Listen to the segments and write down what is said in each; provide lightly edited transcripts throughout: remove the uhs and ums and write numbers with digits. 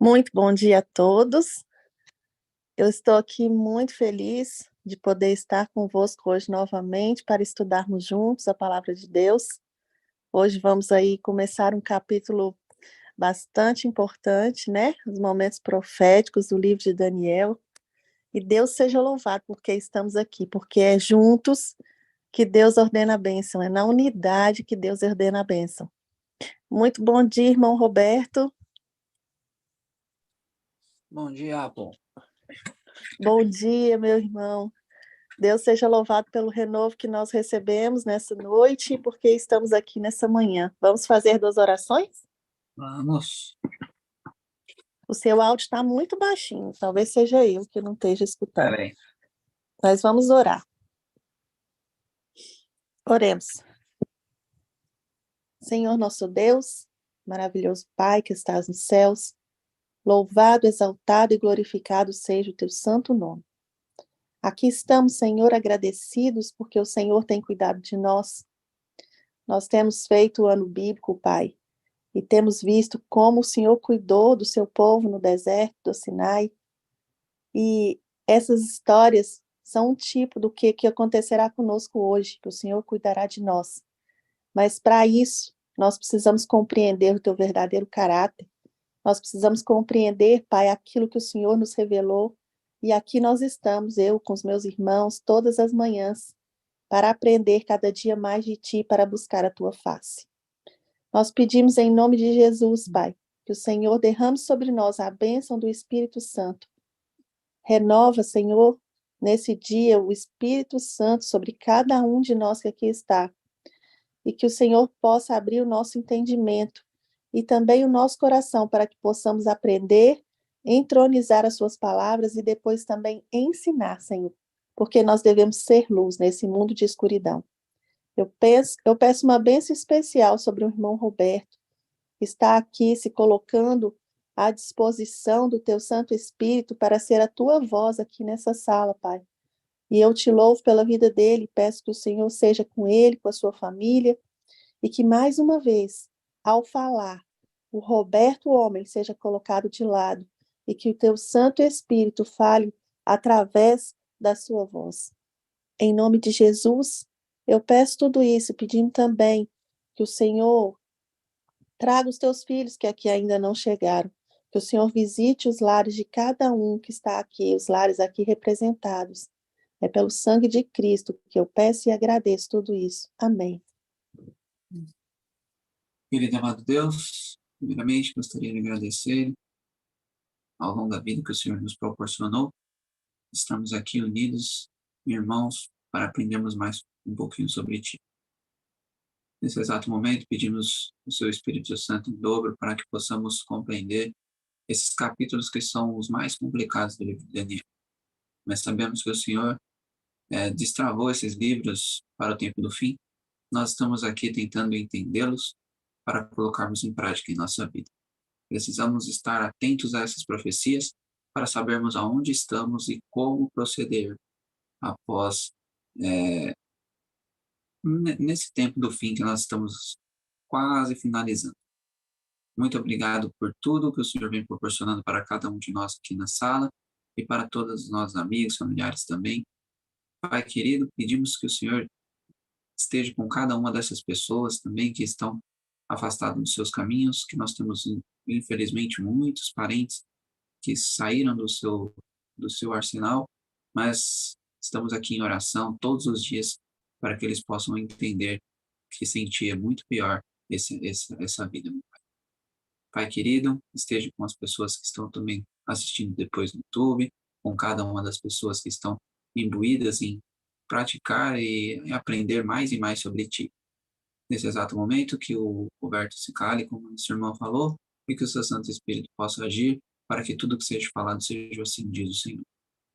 Muito bom dia a todos. Eu estou aqui muito feliz de poder estar convosco hoje novamente para estudarmos juntos a palavra de Deus. Hoje vamos aí começar um capítulo bastante importante, né? Os momentos proféticos do livro de Daniel. E Deus seja louvado porque estamos aqui, porque é juntos que Deus ordena a bênção, é na unidade que Deus ordena a bênção. Muito bom dia, irmão Roberto. Bom dia, Apple. Bom dia, meu irmão. Deus seja louvado pelo renovo que nós recebemos nessa noite, porque estamos aqui nessa manhã. Vamos fazer 2 orações? Vamos. O seu áudio está muito baixinho, talvez seja eu que não esteja escutando. Peraí. Mas vamos orar. Oremos. Senhor nosso Deus, maravilhoso Pai que estás nos céus, louvado, exaltado e glorificado seja o teu santo nome. Aqui estamos, Senhor, agradecidos porque o Senhor tem cuidado de nós. Nós temos feito o ano bíblico, Pai, e temos visto como o Senhor cuidou do seu povo no deserto do Sinai. E essas histórias são um tipo do que acontecerá conosco hoje, que o Senhor cuidará de nós. Mas para isso, nós precisamos compreender o teu verdadeiro caráter. Nós precisamos compreender, Pai, aquilo que o Senhor nos revelou. E aqui nós estamos, eu com os meus irmãos, todas as manhãs, para aprender cada dia mais de Ti, para buscar a Tua face. Nós pedimos em nome de Jesus, Pai, que o Senhor derrame sobre nós a bênção do Espírito Santo. Renova, Senhor, nesse dia o Espírito Santo sobre cada um de nós que aqui está. E que o Senhor possa abrir o nosso entendimento e também o nosso coração para que possamos aprender, entronizar as suas palavras e depois também ensinar, Senhor, porque nós devemos ser luz nesse mundo de escuridão. Eu peço uma bênção especial sobre o irmão Roberto, que está aqui se colocando à disposição do teu Santo Espírito para ser a tua voz aqui nessa sala, Pai. E eu te louvo pela vida dele, peço que o Senhor seja com ele, com a sua família, e que mais uma vez, ao falar, o Roberto homem seja colocado de lado, e que o teu Santo Espírito fale através da sua voz. Em nome de Jesus, eu peço tudo isso, pedindo também que o Senhor traga os teus filhos que aqui ainda não chegaram, que o Senhor visite os lares de cada um que está aqui, os lares aqui representados. É pelo sangue de Cristo que eu peço e agradeço tudo isso. Amém. Querido e amado Deus, primeiramente gostaria de agradecer ao longo da vida que o Senhor nos proporcionou. Estamos aqui unidos, irmãos, para aprendermos mais um pouquinho sobre Ti. Nesse exato momento, pedimos o Seu Espírito Santo em dobro para que possamos compreender esses capítulos que são os mais complicados do livro de Daniel. Mas sabemos que o Senhor destravou esses livros para o tempo do fim. Nós estamos aqui tentando entendê-los para colocarmos em prática em nossa vida. Precisamos estar atentos a essas profecias para sabermos aonde estamos e como proceder após nesse tempo do fim que nós estamos quase finalizando. Muito obrigado por tudo que o Senhor vem proporcionando para cada um de nós aqui na sala e para todos os nossos amigos, familiares também. Pai querido, pedimos que o Senhor esteja com cada uma dessas pessoas também que estão afastadas dos seus caminhos, que nós temos, infelizmente, muitos parentes que saíram do seu arsenal, mas estamos aqui em oração todos os dias para que eles possam entender que sentir é muito pior essa vida. Pai querido, esteja com as pessoas que estão também assistindo depois no YouTube, com cada uma das pessoas que estão imbuídas em praticar e aprender mais e mais sobre Ti. Nesse exato momento, que o Roberto se cale, como o seu irmão falou, e que o seu Santo Espírito possa agir para que tudo que seja falado seja assim, diz o Senhor.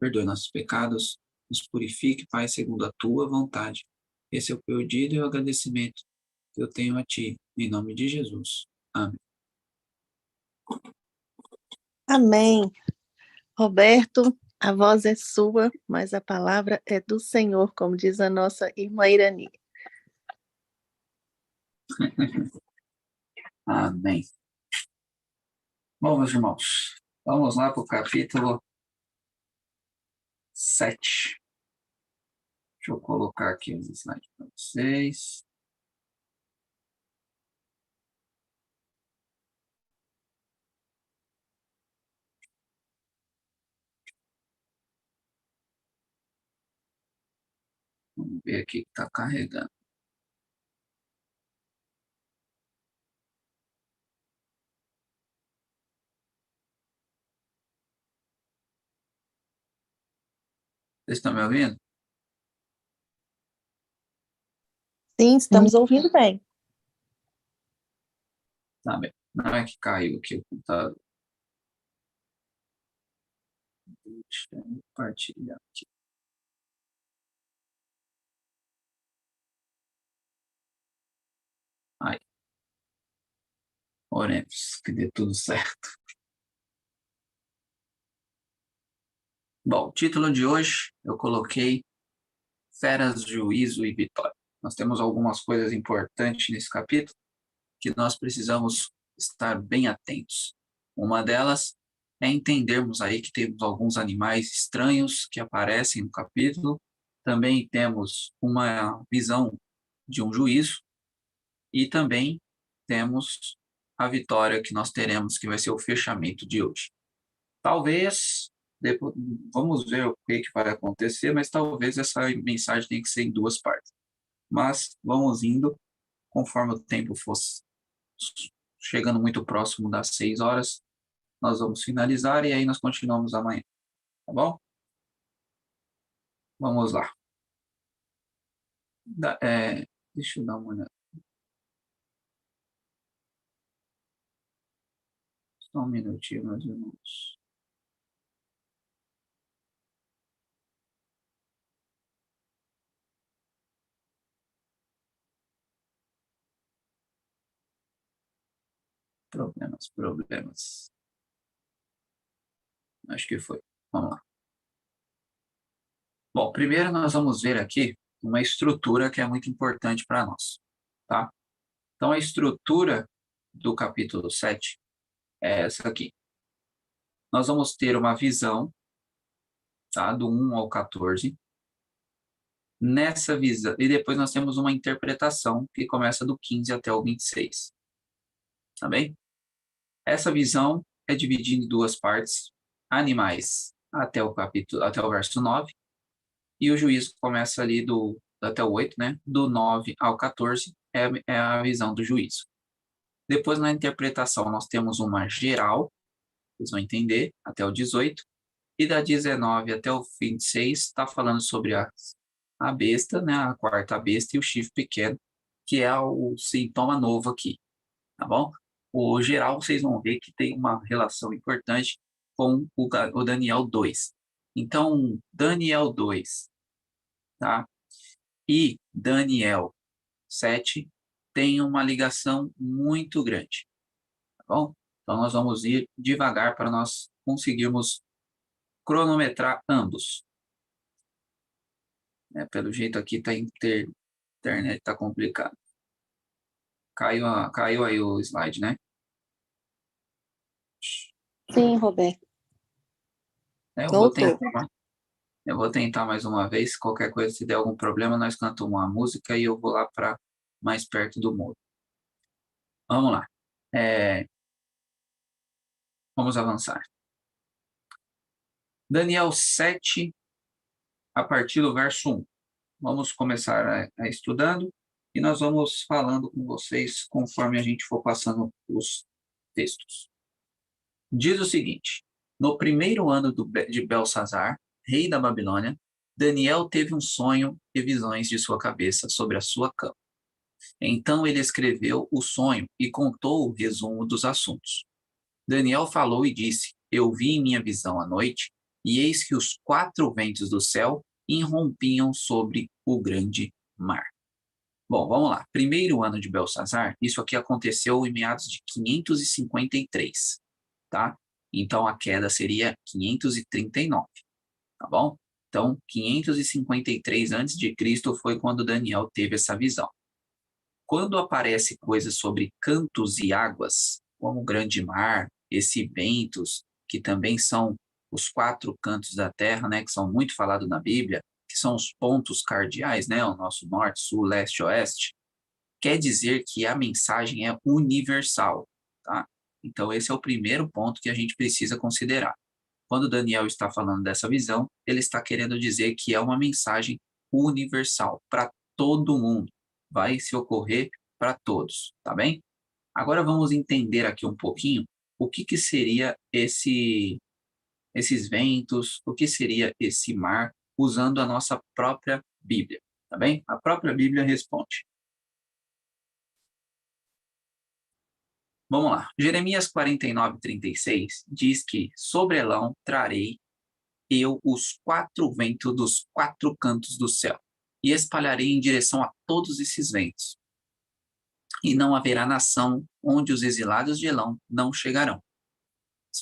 Perdoe nossos pecados, nos purifique, Pai, segundo a Tua vontade. Esse é o pedido e o agradecimento que eu tenho a Ti, em nome de Jesus. Amém. Amém. Roberto, a voz é sua, mas a palavra é do Senhor, como diz a nossa irmã Irani. Amém. Bom, meus irmãos, vamos lá para o capítulo 7. Deixa eu colocar aqui os slides para vocês. Vamos ver aqui que está carregando. Vocês estão me ouvindo? Sim, estamos ouvindo bem. Tá bem. Não é que caiu aqui o computador. Deixa eu compartilhar aqui. Aí. Oremos, que dê tudo certo. Bom, o título de hoje eu coloquei Feras, Juízo e Vitória. Nós temos algumas coisas importantes nesse capítulo que nós precisamos estar bem atentos. Uma delas é entendermos aí que temos alguns animais estranhos que aparecem no capítulo. Também temos uma visão de um juízo e também temos a vitória que nós teremos, que vai ser o fechamento de hoje. Talvez, depois, vamos ver o que vai acontecer, mas talvez essa mensagem tenha que ser em duas partes. Mas vamos indo, conforme o tempo fosse chegando muito próximo das 6 horas, nós vamos finalizar e aí nós continuamos amanhã, tá bom? Vamos lá. Deixa eu dar uma olhada. Só um minutinho, meus irmãos. Problemas. Acho que foi. Vamos lá. Bom, primeiro nós vamos ver aqui uma estrutura que é muito importante para nós, tá? Então, a estrutura do capítulo 7 é essa aqui. Nós vamos ter uma visão, tá? Do 1 ao 14. Nessa visão, e depois nós temos uma interpretação que começa do 15 até o 26. Tá bem? Essa visão é dividida em duas partes: animais até o verso 9, e o juízo começa ali até o 8, né? Do 9 ao 14 é a visão do juízo. Depois, na interpretação, nós temos uma geral, vocês vão entender, até o 18, e da 19 até o 26 está falando sobre a besta, né? A quarta besta e o chifre pequeno, que é o sintoma novo aqui, tá bom? O geral, vocês vão ver que tem uma relação importante com o Daniel 2. Então, Daniel 2, tá? E Daniel 7 tem uma ligação muito grande, tá bom? Então, nós vamos ir devagar para nós conseguirmos cronometrar ambos. Pelo jeito aqui tá internet está complicado. Caiu aí o slide, né? Sim, Roberto. Eu vou tentar mais uma vez. Qualquer coisa, se der algum problema, nós cantamos uma música e eu vou lá para mais perto do muro. Vamos lá. Vamos avançar. Daniel 7, a partir do verso 1. Vamos começar a estudando e nós vamos falando com vocês conforme a gente for passando os textos. Diz o seguinte: no primeiro ano de Belsazar, rei da Babilônia, Daniel teve um sonho e visões de sua cabeça sobre a sua cama. Então ele escreveu o sonho e contou o resumo dos assuntos. Daniel falou e disse: eu vi em minha visão à noite, e eis que os 4 ventos do céu irrompiam sobre o grande mar. Bom, vamos lá. Primeiro ano de Belsazar, isso aqui aconteceu em meados de 553, tá? Então a queda seria 539, tá bom? Então, 553 a.C. foi quando Daniel teve essa visão. Quando aparece coisas sobre cantos e águas, como o grande mar esse ventos, que também são os 4 cantos da terra, né, que são muito falados na Bíblia, que são os pontos cardeais, né, o nosso norte, sul, leste, oeste, quer dizer que a mensagem é universal, tá? Então, esse é o primeiro ponto que a gente precisa considerar. Quando Daniel está falando dessa visão, ele está querendo dizer que é uma mensagem universal para todo mundo. Vai se ocorrer para todos, tá bem? Agora vamos entender aqui um pouquinho o que seria esses ventos, o que seria esse mar, usando a nossa própria Bíblia, tá bem? A própria Bíblia responde. Vamos lá. Jeremias 49:36 diz que sobre Elão trarei eu os 4 ventos dos 4 cantos do céu, e espalharei em direção a todos esses ventos. E não haverá nação onde os exilados de Elão não chegarão.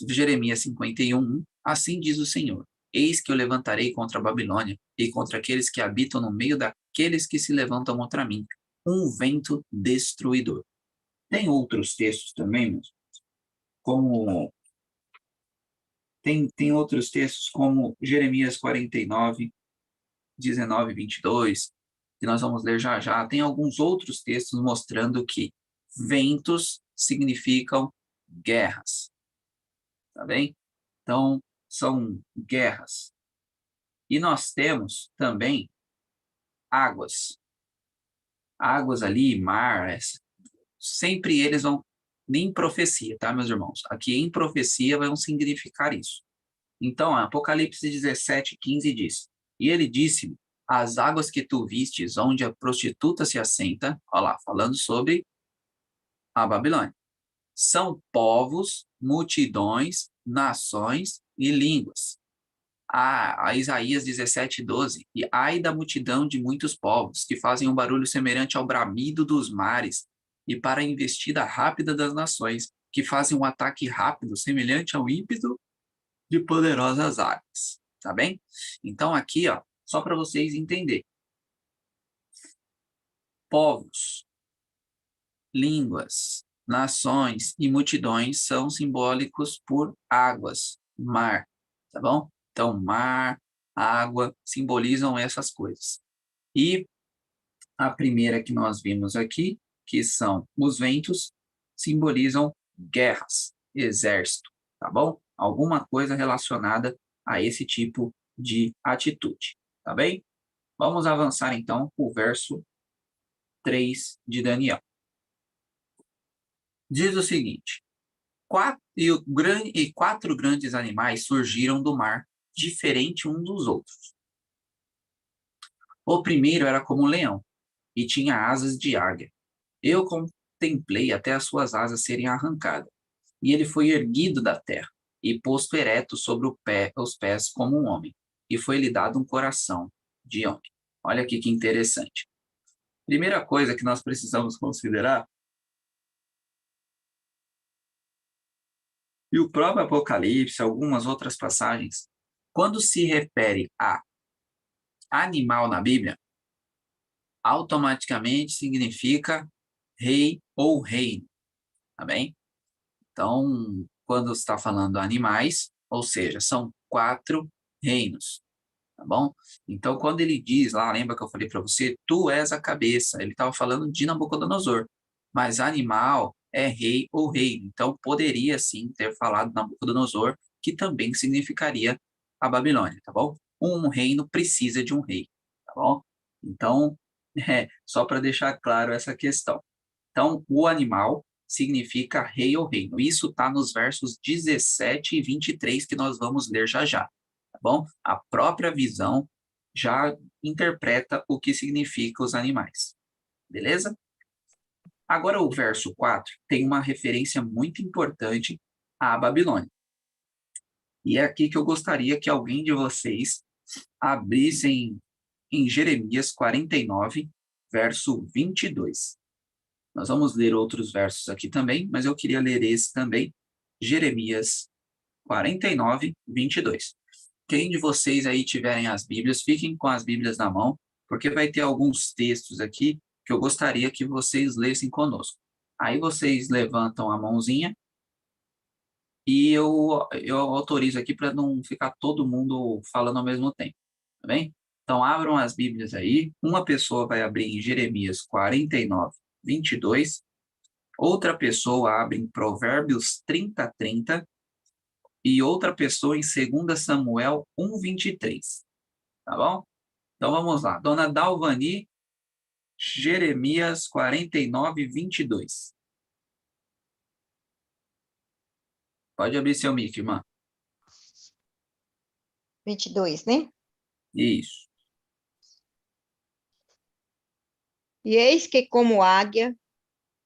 Jeremias 51, assim diz o Senhor: Eis que eu levantarei contra a Babilônia e contra aqueles que habitam no meio daqueles que se levantam contra mim, um vento destruidor. Tem outros textos também, meus, como tem outros textos como Jeremias 49, 19 e 22, que nós vamos ler já já. Tem alguns outros textos mostrando que ventos significam guerras, tá bem? Então, são guerras. E nós temos também águas. Águas ali, mar, sempre eles vão, em profecia, tá, meus irmãos? Aqui em profecia vão significar isso. Então, Apocalipse 17:15 diz: E ele disse-me, as águas que tu vistes, onde a prostituta se assenta, olha lá, falando sobre a Babilônia, são povos, multidões, nações e línguas. A Isaías 17:12, e ai da multidão de muitos povos, que fazem um barulho semelhante ao bramido dos mares, e para a investida rápida das nações, que fazem um ataque rápido, semelhante ao ímpeto de poderosas águas, tá bem? Então aqui, ó, só para vocês entenderem, povos, línguas, nações e multidões são simbólicos por águas, mar, tá bom? Então, mar, água simbolizam essas coisas. E a primeira que nós vimos aqui, que são os ventos, simbolizam guerras, exército, tá bom? Alguma coisa relacionada a esse tipo de atitude, tá bem? Vamos avançar então para o verso 3 de Daniel. Diz o seguinte: 4 grandes animais surgiram do mar, diferente um dos outros. O primeiro era como um leão, e tinha asas de águia. Eu contemplei até as suas asas serem arrancadas, e ele foi erguido da terra, e posto ereto sobre os pés como um homem, e foi-lhe dado um coração de homem. Olha aqui que interessante. Primeira coisa que nós precisamos considerar, e o próprio Apocalipse, algumas outras passagens, quando se refere a animal na Bíblia, automaticamente significa rei ou reino, tá bem? Então, quando está falando animais, ou seja, são 4 reinos, tá bom? Então, quando ele diz lá, lembra que eu falei para você, tu és a cabeça, ele estava falando de Nabucodonosor, mas animal é rei ou reino, então poderia sim ter falado Nabucodonosor, que também significaria a Babilônia, tá bom? Um reino precisa de um rei, tá bom? Então, só para deixar claro essa questão. Então, o animal significa rei ou reino. Isso está nos versos 17 e 23 que nós vamos ler já já, tá bom? A própria visão já interpreta o que significa os animais, beleza? Agora o verso 4 tem uma referência muito importante à Babilônia. E é aqui que eu gostaria que alguém de vocês abrissem em Jeremias 49, verso 22. Nós vamos ler outros versos aqui também, mas eu queria ler esse também, Jeremias 49, 22. Quem de vocês aí tiverem as Bíblias, fiquem com as Bíblias na mão, porque vai ter alguns textos aqui que eu gostaria que vocês lessem conosco. Aí vocês levantam a mãozinha e eu autorizo aqui para não ficar todo mundo falando ao mesmo tempo, tá bem? Então, abram as Bíblias aí. Uma pessoa vai abrir em Jeremias 49, 22. Outra pessoa abre em Provérbios 30, 30. E outra pessoa em 2 Samuel 1, 23. Tá bom? Então, vamos lá. Dona Dalvani, Jeremias 49, 22. Pode abrir seu mic, irmã. 22, né? Isso. E eis que como águia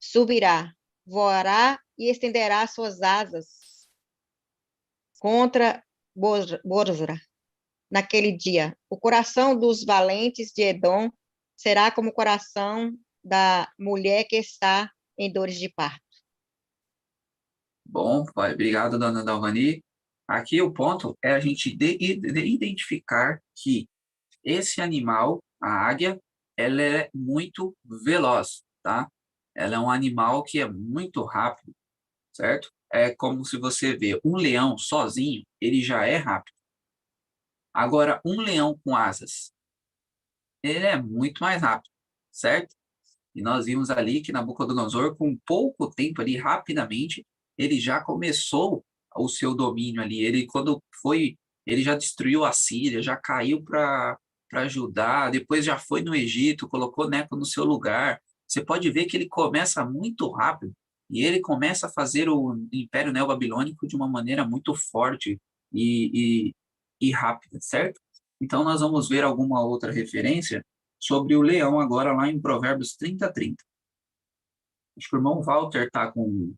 subirá, voará e estenderá suas asas contra Bozra. Naquele dia, o coração dos valentes de Edom será como o coração da mulher que está em dores de parto. Bom, obrigado, dona Dalvani. Aqui o ponto é a gente identificar que esse animal, a águia, ela é muito veloz, tá? Ela é um animal que é muito rápido, certo? É como se você vê um leão sozinho, ele já é rápido. Agora, um leão com asas, ele é muito mais rápido, certo? E nós vimos ali que Nabucodonosor, com pouco tempo ali, rapidamente, ele já começou o seu domínio ali. Ele, quando foi, ele já destruiu a Síria, já caiu para Judá, depois já foi no Egito, colocou Neco no seu lugar. Você pode ver que ele começa muito rápido e ele começa a fazer o Império Neobabilônico de uma maneira muito forte e, e rápida, certo? Então, nós vamos ver alguma outra referência sobre o leão agora lá em Provérbios 30, 30. Acho que o irmão Walter está com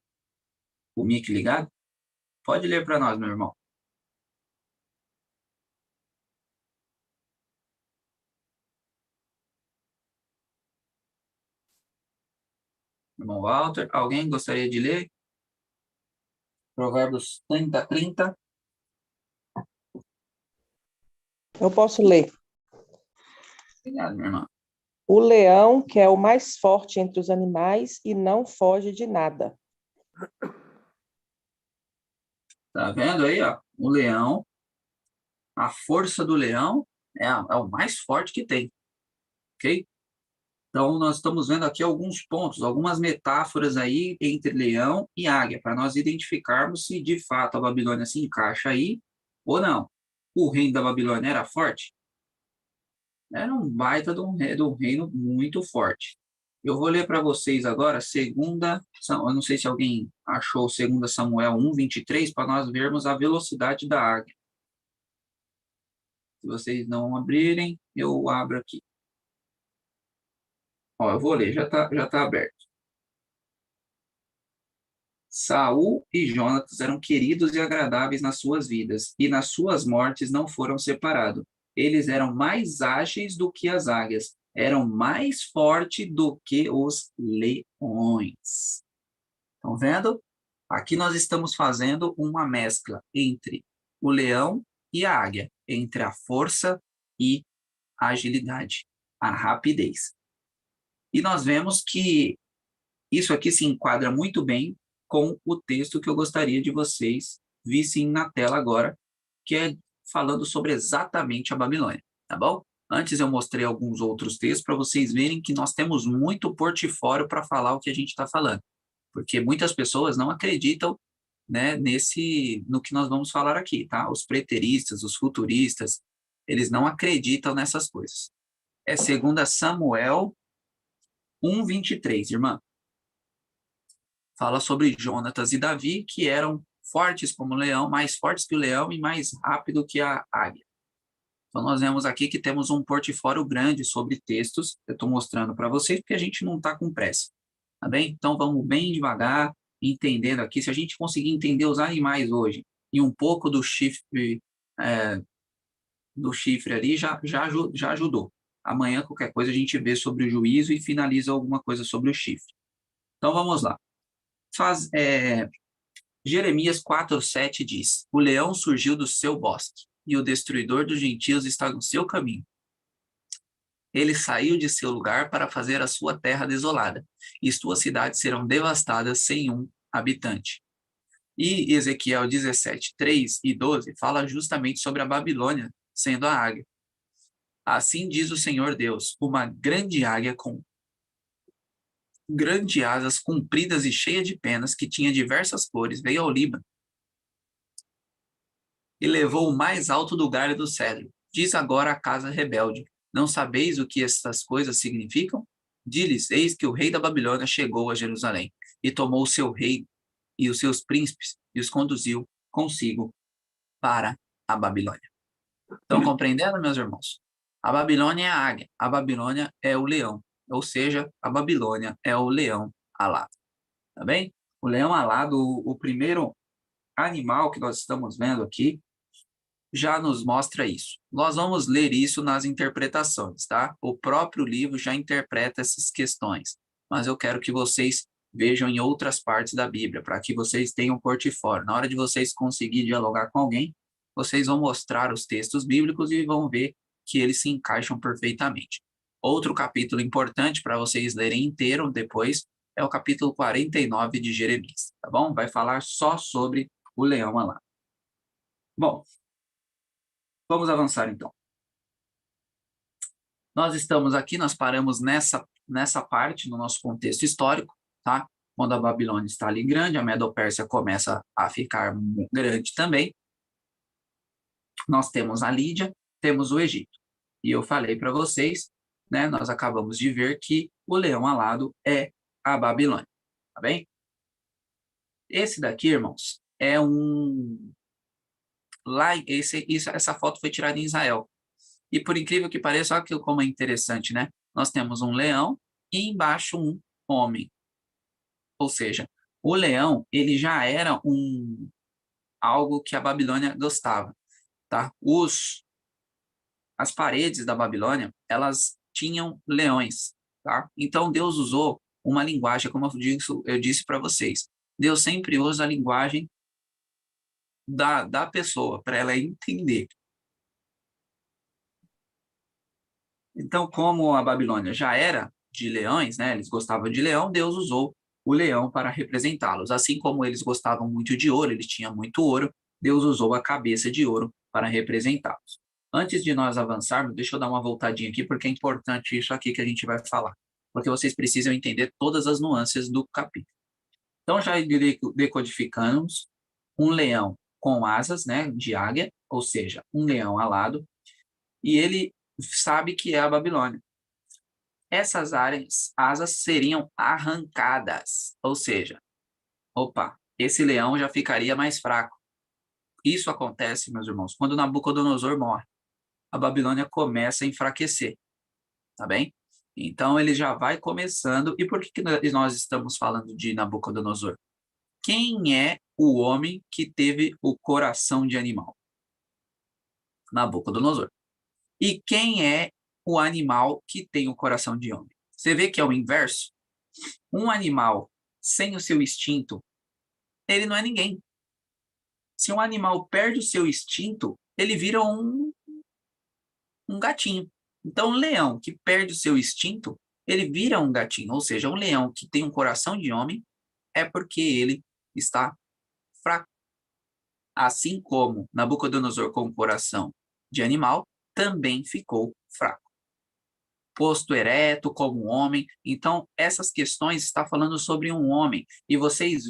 o mic ligado. Pode ler para nós, meu irmão. Irmão Walter, alguém gostaria de ler? Provérbios 30, 30. Eu posso ler. Obrigado, meu irmão. O leão, que é o mais forte entre os animais e não foge de nada. Tá vendo aí, ó? O leão, a força do leão é o mais forte que tem, ok? Então, nós estamos vendo aqui alguns pontos, algumas metáforas aí entre leão e águia, para nós identificarmos se de fato a Babilônia se encaixa aí ou não. O reino da Babilônia era forte? Era um baita de um reino muito forte. Eu vou ler para vocês agora, eu não sei se alguém achou 2 Samuel 1, 23, para nós vermos a velocidade da águia. Se vocês não abrirem, eu abro aqui. Ó, eu vou ler, já tá aberto. Saul e Jonatas eram queridos e agradáveis nas suas vidas, e nas suas mortes não foram separados. Eles eram mais ágeis do que as águias, eram mais fortes do que os leões. Estão vendo? Aqui nós estamos fazendo uma mescla entre o leão e a águia, entre a força e a agilidade, a rapidez. E nós vemos que isso aqui se enquadra muito bem com o texto que eu gostaria de vocês vissem na tela agora, que é falando sobre exatamente a Babilônia, tá bom? Antes eu mostrei alguns outros textos para vocês verem que nós temos muito portfólio para falar o que a gente está falando, porque muitas pessoas não acreditam, né, no que nós vamos falar aqui, tá? Os preteristas, os futuristas, eles não acreditam nessas coisas. É 2 Samuel 1, 23, irmã. Fala sobre Jonatas e Davi, que eram fortes como o leão, mais fortes que o leão e mais rápido que a águia. Então, nós vemos aqui que temos um portfólio grande sobre textos. Eu estou mostrando para vocês porque a gente não está com pressa, tá bem? Então, vamos bem devagar, entendendo aqui. Se a gente conseguir entender os animais hoje e um pouco do chifre ali, já ajudou. Amanhã, qualquer coisa, a gente vê sobre o juízo e finaliza alguma coisa sobre o chifre. Então, vamos lá. Jeremias 4:7 diz: O leão surgiu do seu bosque, e o destruidor dos gentios está no seu caminho. Ele saiu de seu lugar para fazer a sua terra desolada, e suas cidades serão devastadas sem um habitante. E Ezequiel 17, 3 e 12 fala justamente sobre a Babilônia sendo a águia. Assim diz o Senhor Deus, uma grande águia com grandes asas compridas e cheia de penas, que tinha diversas cores, veio ao Líbano e levou o mais alto do galho do cedro. Diz agora a casa rebelde, não sabeis o que estas coisas significam? Diz-lhes, eis que o rei da Babilônia chegou a Jerusalém, e tomou o seu rei e os seus príncipes, e os conduziu consigo para a Babilônia. Estão compreendendo, meus irmãos? A Babilônia é a águia, a Babilônia é o leão, ou seja, a Babilônia é o leão alado. Tá bem? O leão alado, o primeiro animal que nós estamos vendo aqui, já nos mostra isso. Nós vamos ler isso nas interpretações, tá? O próprio livro já interpreta essas questões, mas eu quero que vocês vejam em outras partes da Bíblia, para que vocês tenham um portfólio. Na hora de vocês conseguirem dialogar com alguém, vocês vão mostrar os textos bíblicos e vão ver que eles se encaixam perfeitamente. Outro capítulo importante para vocês lerem inteiro depois é o capítulo 49 de Jeremias, tá bom? Vai falar só sobre o leão alado. Bom, vamos avançar então. Nós estamos aqui, nós paramos nessa parte, no nosso contexto histórico, tá? Quando a Babilônia está ali grande, a Medo-Pérsia começa a ficar grande também. Nós temos a Lídia, temos o Egito. E eu falei para vocês, né, nós acabamos de ver que o leão alado é a Babilônia, tá bem? Esse daqui, irmãos, é um... essa foto foi tirada em Israel. E por incrível que pareça, olha como é interessante, né? Nós temos um leão e embaixo um homem. Ou seja, o leão, ele já era algo que a Babilônia gostava, tá? As paredes da Babilônia, elas tinham leões, tá? Então Deus usou uma linguagem, como eu disse para vocês. Deus sempre usa a linguagem da pessoa, para ela entender. Então, como a Babilônia já era de leões, né? Eles gostavam de leão, Deus usou o leão para representá-los. Assim como eles gostavam muito de ouro, eles tinham muito ouro, Deus usou a cabeça de ouro para representá-los. Antes de nós avançarmos, deixa eu dar uma voltadinha aqui, porque é importante isso aqui que a gente vai falar, porque vocês precisam entender todas as nuances do capítulo. Então, já decodificamos um leão com asas, né, de águia, ou seja, um leão alado, e ele sabe que é a Babilônia. Essas asas seriam arrancadas, ou seja, esse leão já ficaria mais fraco. Isso acontece, meus irmãos, quando Nabucodonosor morre. A Babilônia começa a enfraquecer, tá bem? Então, ele já vai começando. E por que nós estamos falando de Nabucodonosor? Quem é o homem que teve o coração de animal? Nabucodonosor. E quem é o animal que tem o coração de homem? Você vê que é o inverso? Um animal sem o seu instinto, ele não é ninguém. Se um animal perde o seu instinto, ele vira um gatinho. Então, um leão que perde o seu instinto, ele vira um gatinho. Ou seja, um leão que tem um coração de homem é porque ele está fraco. Assim como Nabucodonosor com o coração de animal, também ficou fraco. Posto ereto como um homem. Então, essas questões está falando sobre um homem. E vocês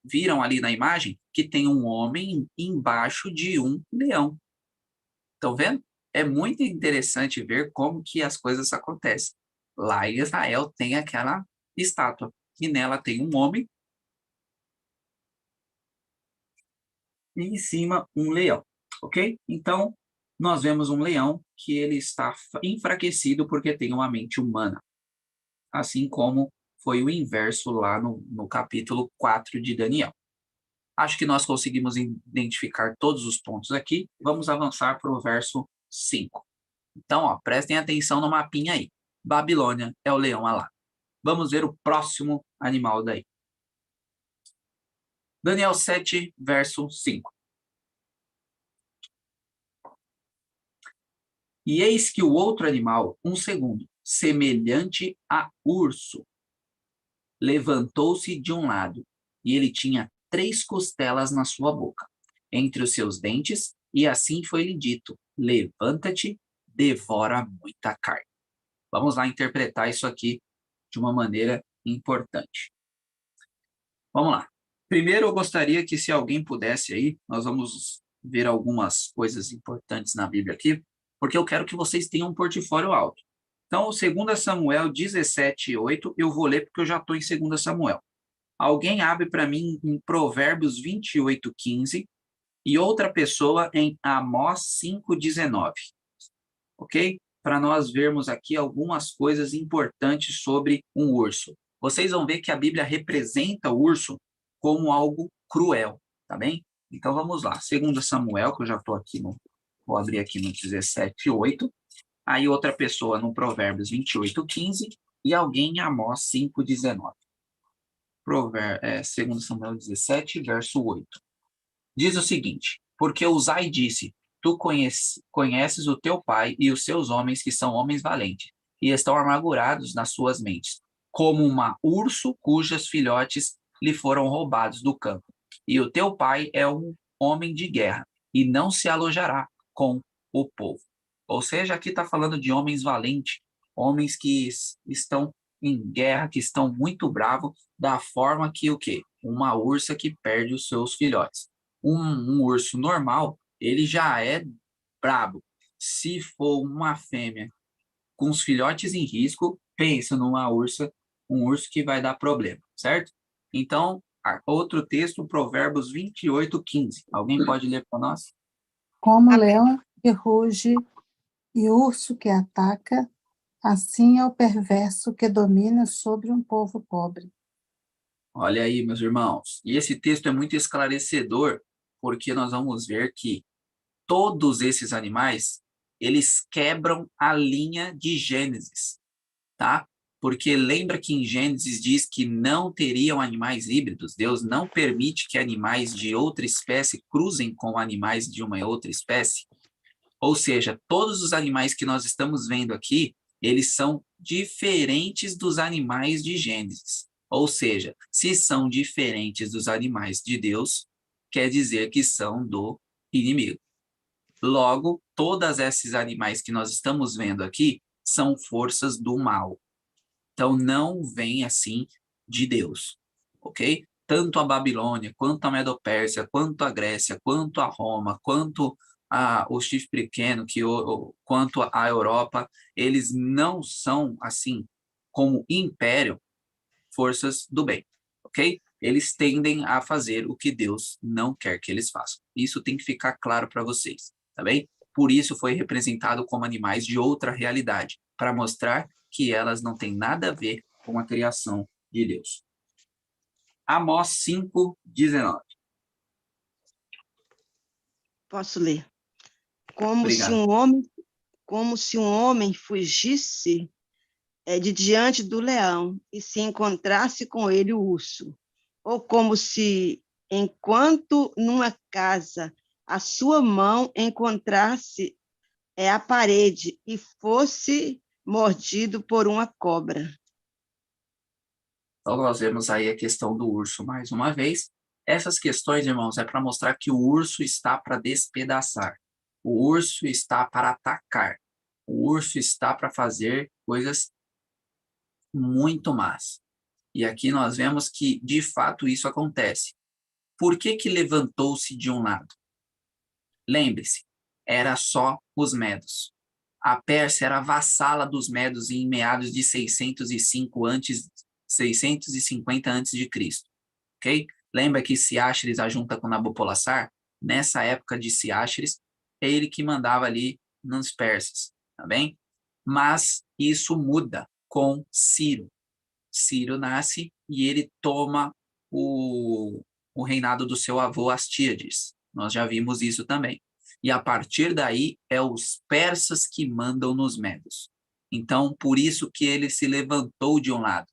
viram ali na imagem que tem um homem embaixo de um leão. Estão vendo? É muito interessante ver como que as coisas acontecem. Lá em Israel tem aquela estátua, e nela tem um homem e em cima um leão, ok? Então, nós vemos um leão que ele está enfraquecido porque tem uma mente humana, assim como foi o inverso lá no capítulo 4 de Daniel. Acho que nós conseguimos identificar todos os pontos aqui. Vamos avançar para o verso 5. Então, prestem atenção no mapinha aí. Babilônia é o leão alado. Vamos ver o próximo animal daí. Daniel 7, verso 5. E eis que o outro animal, um segundo, semelhante a urso, levantou-se de um lado, e ele tinha 3 costelas na sua boca, entre os seus dentes, e assim foi-lhe dito: levanta-te, devora muita carne. Vamos lá interpretar isso aqui de uma maneira importante. Vamos lá. Primeiro, eu gostaria que, se alguém pudesse aí, nós vamos ver algumas coisas importantes na Bíblia aqui, porque eu quero que vocês tenham um portfólio alto. Então, 2 Samuel 17:8, eu vou ler porque eu já estou em 2 Samuel. Alguém abre para mim em Provérbios 28:15 e outra pessoa em Amós 5:19, ok? Para nós vermos aqui algumas coisas importantes sobre um urso. Vocês vão ver que a Bíblia representa o urso como algo cruel, tá bem? Então vamos lá, 2 Samuel, que eu já estou aqui, vou abrir aqui no 17:8, aí outra pessoa no Provérbios 28:15 e alguém em Amós 5:19. 2 Samuel 17, verso 8. Diz o seguinte: porque Uzai disse: tu conheces o teu pai e os seus homens, que são homens valentes, e estão amargurados nas suas mentes, como uma urso cujas filhotes lhe foram roubados do campo. E o teu pai é um homem de guerra, e não se alojará com o povo. Ou seja, aqui está falando de homens valentes, homens que estão em guerra, que estão muito bravos, da forma que o quê? Uma ursa que perde os seus filhotes. Um urso normal, ele já é brabo. Se for uma fêmea com os filhotes em risco, pensa numa ursa, um urso que vai dar problema, certo? Então, outro texto, Provérbios 28:15. Alguém pode ler para nós? Como Amém. leão que ruge e urso que ataca, assim é o perverso que domina sobre um povo pobre. Olha aí, meus irmãos. E esse texto é muito esclarecedor, porque nós vamos ver que todos esses animais, eles quebram a linha de Gênesis, tá? Porque lembra que em Gênesis diz que não teriam animais híbridos, Deus não permite que animais de outra espécie cruzem com animais de uma outra espécie. Ou seja, todos os animais que nós estamos vendo aqui, eles são diferentes dos animais de Gênesis. Ou seja, se são diferentes dos animais de Deus, quer dizer que são do inimigo. Logo, todos esses animais que nós estamos vendo aqui são forças do mal. Então, não vem assim de Deus, ok? Tanto a Babilônia, quanto a Medopérsia, quanto a Grécia, quanto a Roma, quanto o chifre pequeno, quanto a Europa, eles não são, assim, como império, forças do bem, ok? Eles tendem a fazer o que Deus não quer que eles façam. Isso tem que ficar claro para vocês, tá bem? Por isso foi representado como animais de outra realidade, para mostrar que elas não têm nada a ver com a criação de Deus. Amós 5:19. Posso ler? Como se Obrigado. um homem fugisse de diante do leão e se encontrasse com ele o urso, ou como se, enquanto numa casa, a sua mão encontrasse a parede e fosse mordido por uma cobra. Então, nós vemos aí a questão do urso mais uma vez. Essas questões, irmãos, é para mostrar que o urso está para despedaçar. O urso está para atacar. O urso está para fazer coisas muito más. E aqui nós vemos que, de fato, isso acontece. Por que que levantou-se de um lado? Lembre-se, era só os medos. A Pérsia era vassala dos medos em meados de 650 a.C., ok? Lembra que Ciáxares ajunta com Nabopolassar? Nessa época de Ciáxares, é ele que mandava ali nos persas, tá bem? Mas isso muda com Ciro. Ciro nasce e ele toma o reinado do seu avô Astíades. Nós já vimos isso também. E a partir daí é os persas que mandam nos medos. Então, por isso que ele se levantou de um lado.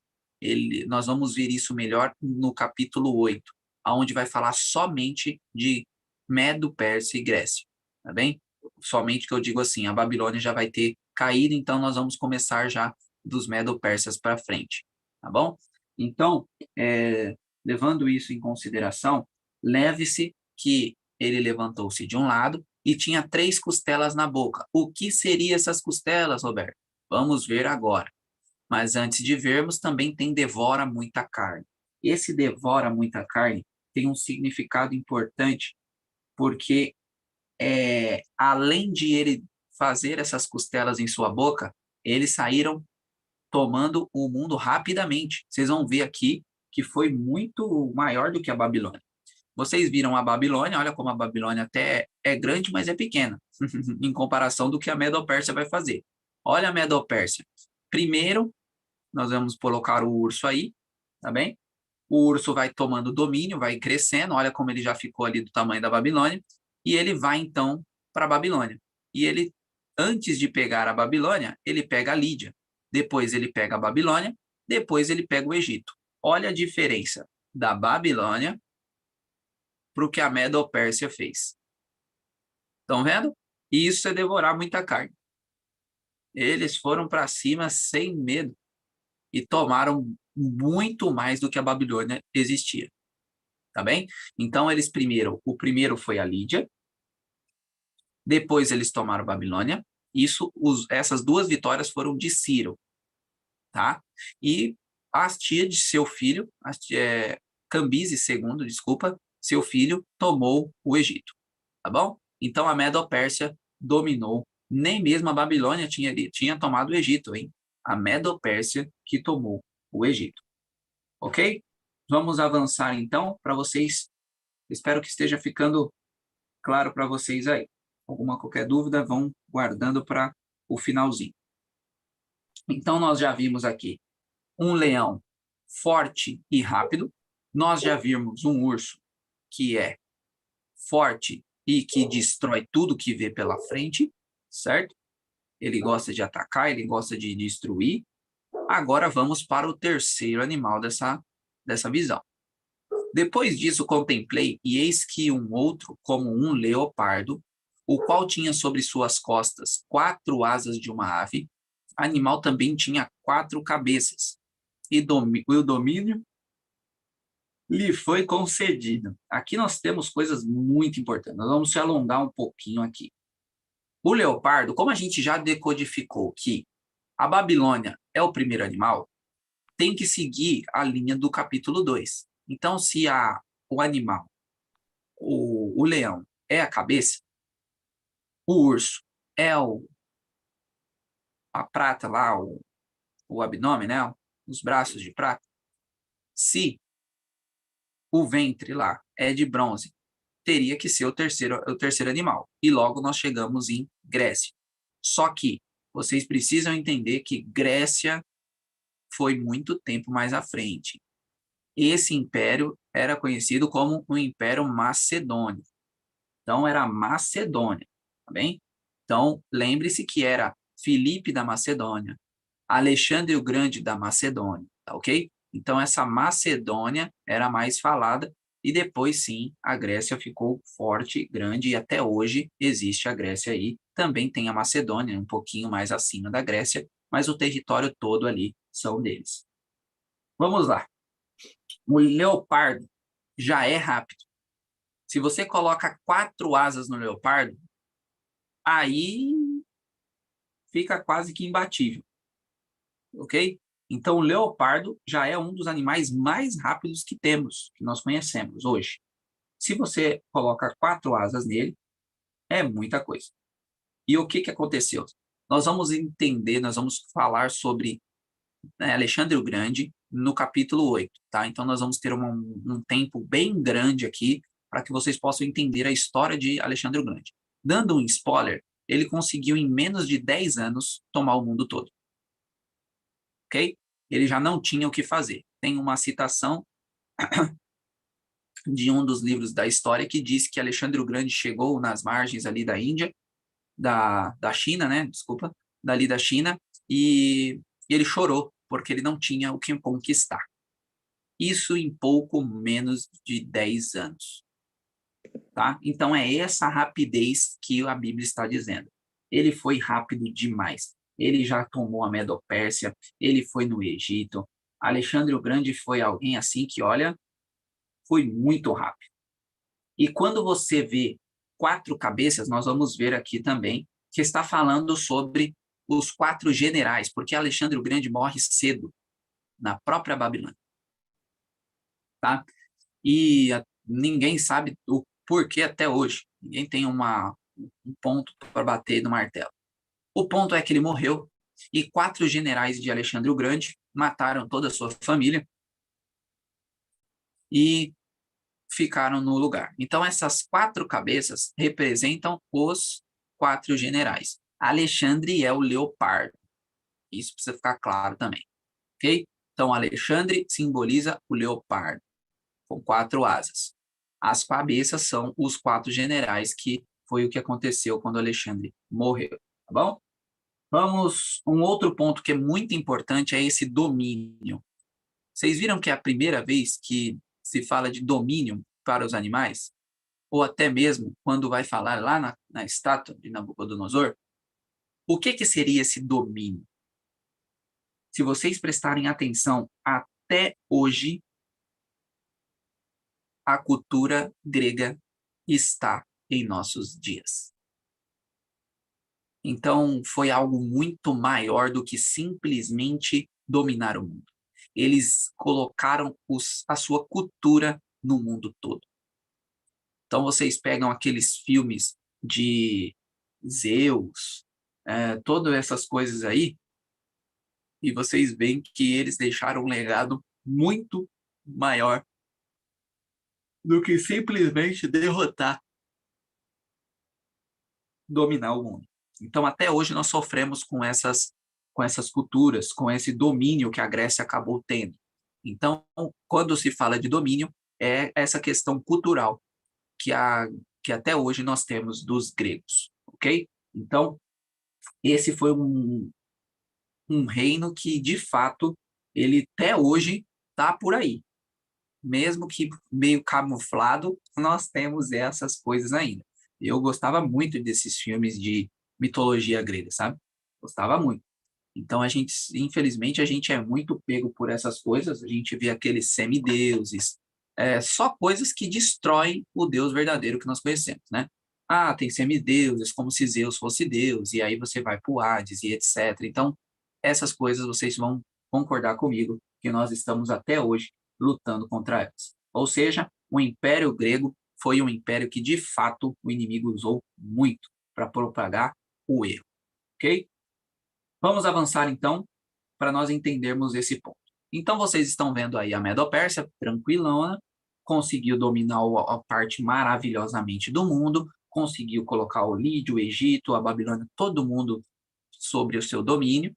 Nós vamos ver isso melhor no capítulo 8, onde vai falar somente de Medo, Pérsia e Grécia. Tá bem? Somente que eu digo assim, a Babilônia já vai ter caído, então nós vamos começar já dos Medo-Persas para frente. Tá bom? Então, levando isso em consideração, leve-se que ele levantou-se de um lado e tinha 3 costelas na boca. O que seriam essas costelas, Roberto? Vamos ver agora. Mas antes de vermos, também tem devora muita carne. Esse devora muita carne tem um significado importante, porque além de ele fazer essas costelas em sua boca, eles saíram tomando o mundo rapidamente. Vocês vão ver aqui que foi muito maior do que a Babilônia. Vocês viram a Babilônia, olha como a Babilônia até é grande, mas é pequena, em comparação do que a Medo-Pérsia vai fazer. Olha a Medo-Pérsia. Primeiro, nós vamos colocar o urso aí, tá bem? O urso vai tomando domínio, vai crescendo, olha como ele já ficou ali do tamanho da Babilônia, e ele vai então para a Babilônia. E ele, antes de pegar a Babilônia, ele pega a Lídia. Depois ele pega a Babilônia, depois ele pega o Egito. Olha a diferença da Babilônia para o que a Medo-Pérsia fez. Estão vendo? Isso é devorar muita carne. Eles foram para cima sem medo e tomaram muito mais do que a Babilônia existia. Tá bem? Então, o primeiro foi a Lídia, depois eles tomaram a Babilônia. Essas 2 vitórias foram de Ciro, tá? E a tia de seu filho, Cambises II, desculpa, seu filho tomou o Egito, tá bom? Então a Medo-Pérsia dominou, nem mesmo a Babilônia tinha tomado o Egito, hein? A Medo-Pérsia que tomou o Egito, ok? Vamos avançar então para vocês, espero que esteja ficando claro para vocês aí. Qualquer dúvida, vão guardando para o finalzinho. Então nós já vimos aqui um leão forte e rápido, nós já vimos um urso que é forte e que destrói tudo que vê pela frente, certo? Ele gosta de atacar, ele gosta de destruir. Agora vamos para o terceiro animal dessa visão. Depois disso contemplei, e eis que um outro, como um leopardo, o qual tinha sobre suas costas 4 asas de uma ave, animal também tinha 4 cabeças, e o domínio lhe foi concedido. Aqui nós temos coisas muito importantes. Nós vamos se alongar um pouquinho aqui. O leopardo, como a gente já decodificou que a Babilônia é o primeiro animal, tem que seguir a linha do capítulo 2. Então, se o animal, o leão, é a cabeça, o urso é a prata lá, o abdômen, né? Os braços de prata. Se o ventre lá é de bronze, teria que ser o terceiro animal. E logo nós chegamos em Grécia. Só que vocês precisam entender que Grécia foi muito tempo mais à frente. Esse império era conhecido como o Império Macedônio. Então, era a Macedônia, tá bem? Então, lembre-se que era Filipe da Macedônia, Alexandre o Grande da Macedônia, tá ok? Então, essa Macedônia era mais falada e depois, sim, a Grécia ficou forte, grande e até hoje existe a Grécia aí. Também tem a Macedônia, um pouquinho mais acima da Grécia, mas o território todo ali são deles. Vamos lá. O leopardo já é rápido. Se você coloca 4 asas no leopardo, aí fica quase que imbatível, ok? Então, o leopardo já é um dos animais mais rápidos que temos, que nós conhecemos hoje. Se você coloca 4 asas nele, é muita coisa. E o que aconteceu? Nós vamos entender, nós vamos falar sobre Alexandre o Grande no capítulo 8, tá? Então, nós vamos ter um tempo bem grande aqui para que vocês possam entender a história de Alexandre o Grande. Dando um spoiler, ele conseguiu em menos de 10 anos tomar o mundo todo. Ok? Ele já não tinha o que fazer. Tem uma citação de um dos livros da história que diz que Alexandre o Grande chegou nas margens ali da Índia, da China, né? Desculpa, dali da China, e ele chorou porque ele não tinha o que conquistar. Isso em pouco menos de 10 anos. Tá? Então, é essa rapidez que a Bíblia está dizendo. Ele foi rápido demais. Ele já tomou a Medo-Pérsia, ele foi no Egito. Alexandre o Grande foi alguém assim que, olha, foi muito rápido. E quando você vê 4 cabeças, nós vamos ver aqui também que está falando sobre os 4 generais, porque Alexandre o Grande morre cedo, na própria Babilônia. Tá? E ninguém sabe o porquê até hoje. Ninguém tem um ponto para bater no martelo. O ponto é que ele morreu e 4 generais de Alexandre o Grande mataram toda a sua família e ficaram no lugar. Então, essas 4 cabeças representam os 4 generais. Alexandre é o leopardo. Isso precisa ficar claro também. Ok? Então, Alexandre simboliza o leopardo, com 4 asas. As cabeças são os 4 generais, que foi o que aconteceu quando Alexandre morreu. Tá bom? Vamos, um outro ponto que é muito importante é esse domínio. Vocês viram que é a primeira vez que se fala de domínio para os animais? Ou até mesmo quando vai falar lá na estátua de Nabucodonosor? O que seria esse domínio? Se vocês prestarem atenção, até hoje, a cultura grega está em nossos dias. Então, foi algo muito maior do que simplesmente dominar o mundo. Eles colocaram a sua cultura no mundo todo. Então, vocês pegam aqueles filmes de Zeus, todas essas coisas aí, e vocês veem que eles deixaram um legado muito maior do que simplesmente derrotar, dominar o mundo. Então, até hoje, nós sofremos com essas culturas, com esse domínio que a Grécia acabou tendo. Então, quando se fala de domínio, é essa questão cultural que até hoje nós temos dos gregos, ok? Então, esse foi um reino que, de fato, ele até hoje está por aí. Mesmo que meio camuflado, nós temos essas coisas ainda. Eu gostava muito desses filmes de mitologia grega, sabe? Gostava muito. Então, infelizmente, a gente é muito pego por essas coisas, a gente vê aqueles semideuses, só coisas que destroem o Deus verdadeiro que nós conhecemos, né? Ah, tem semideuses, como se Zeus fosse Deus, e aí você vai para o Hades e etc. Então, essas coisas vocês vão concordar comigo que nós estamos até hoje lutando contra elas. Ou seja, o Império Grego foi um império que, de fato, o inimigo usou muito para propagar o erro, ok? Vamos avançar, então, para nós entendermos esse ponto. Então, vocês estão vendo aí a Medo-Pérsia, tranquilona, conseguiu dominar a parte maravilhosamente do mundo, conseguiu colocar o Lídio, o Egito, a Babilônia, todo mundo sobre o seu domínio.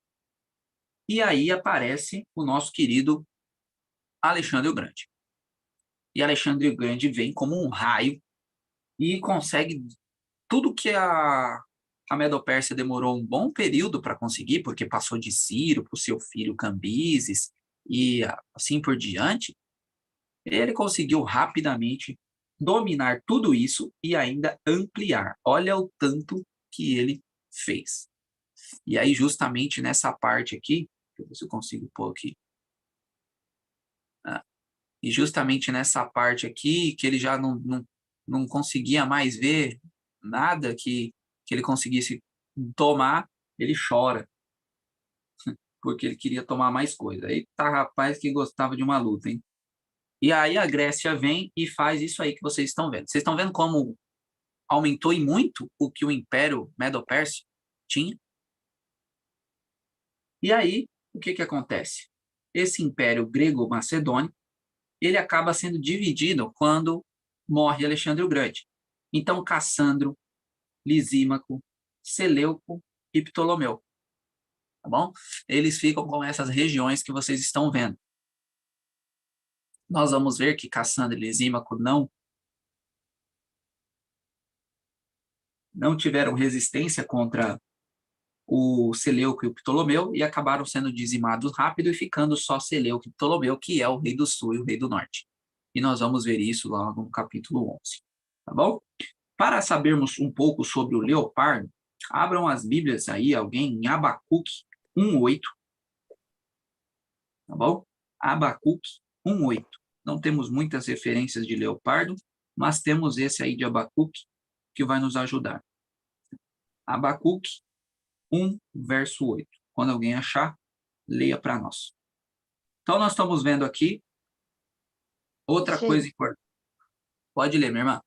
E aí aparece o nosso querido Alexandre o Grande. E Alexandre o Grande vem como um raio e consegue tudo que a Medo-Pérsia demorou um bom período para conseguir, porque passou de Ciro para o seu filho Cambises e assim por diante. Ele conseguiu rapidamente dominar tudo isso e ainda ampliar. Olha o tanto que ele fez. E aí, justamente nessa parte aqui, deixa eu ver se eu consigo pôr aqui. E justamente nessa parte aqui, que ele já não conseguia mais ver nada que ele conseguisse tomar, ele chora. Porque ele queria tomar mais coisa. Eita, rapaz, que gostava de uma luta, hein? E aí a Grécia vem e faz isso aí que vocês estão vendo. Vocês estão vendo como aumentou e muito o que o Império Medo-Pérsia tinha? E aí, o que acontece? Esse Império Grego-Macedônio, ele acaba sendo dividido quando morre Alexandre o Grande. Então, Cassandro, Lisímaco, Seleuco e Ptolomeu. Tá bom? Eles ficam com essas regiões que vocês estão vendo. Nós vamos ver que Cassandro e Lisímaco não tiveram resistência contra o Seleuco e o Ptolomeu e acabaram sendo dizimados rápido e ficando só Seleuco e Ptolomeu, que é o rei do sul e o rei do norte. E nós vamos ver isso lá no capítulo 11. Tá bom? Para sabermos um pouco sobre o leopardo, abram as Bíblias aí, alguém, em Abacuque 1:8. Tá bom? Abacuque 1:8. não temos muitas referências de leopardo, mas temos esse aí de Abacuque, que vai nos ajudar. Abacuque 1, verso 8. Quando alguém achar, leia para nós. Então, nós estamos vendo aqui outra coisa importante. Pode ler, minha irmã.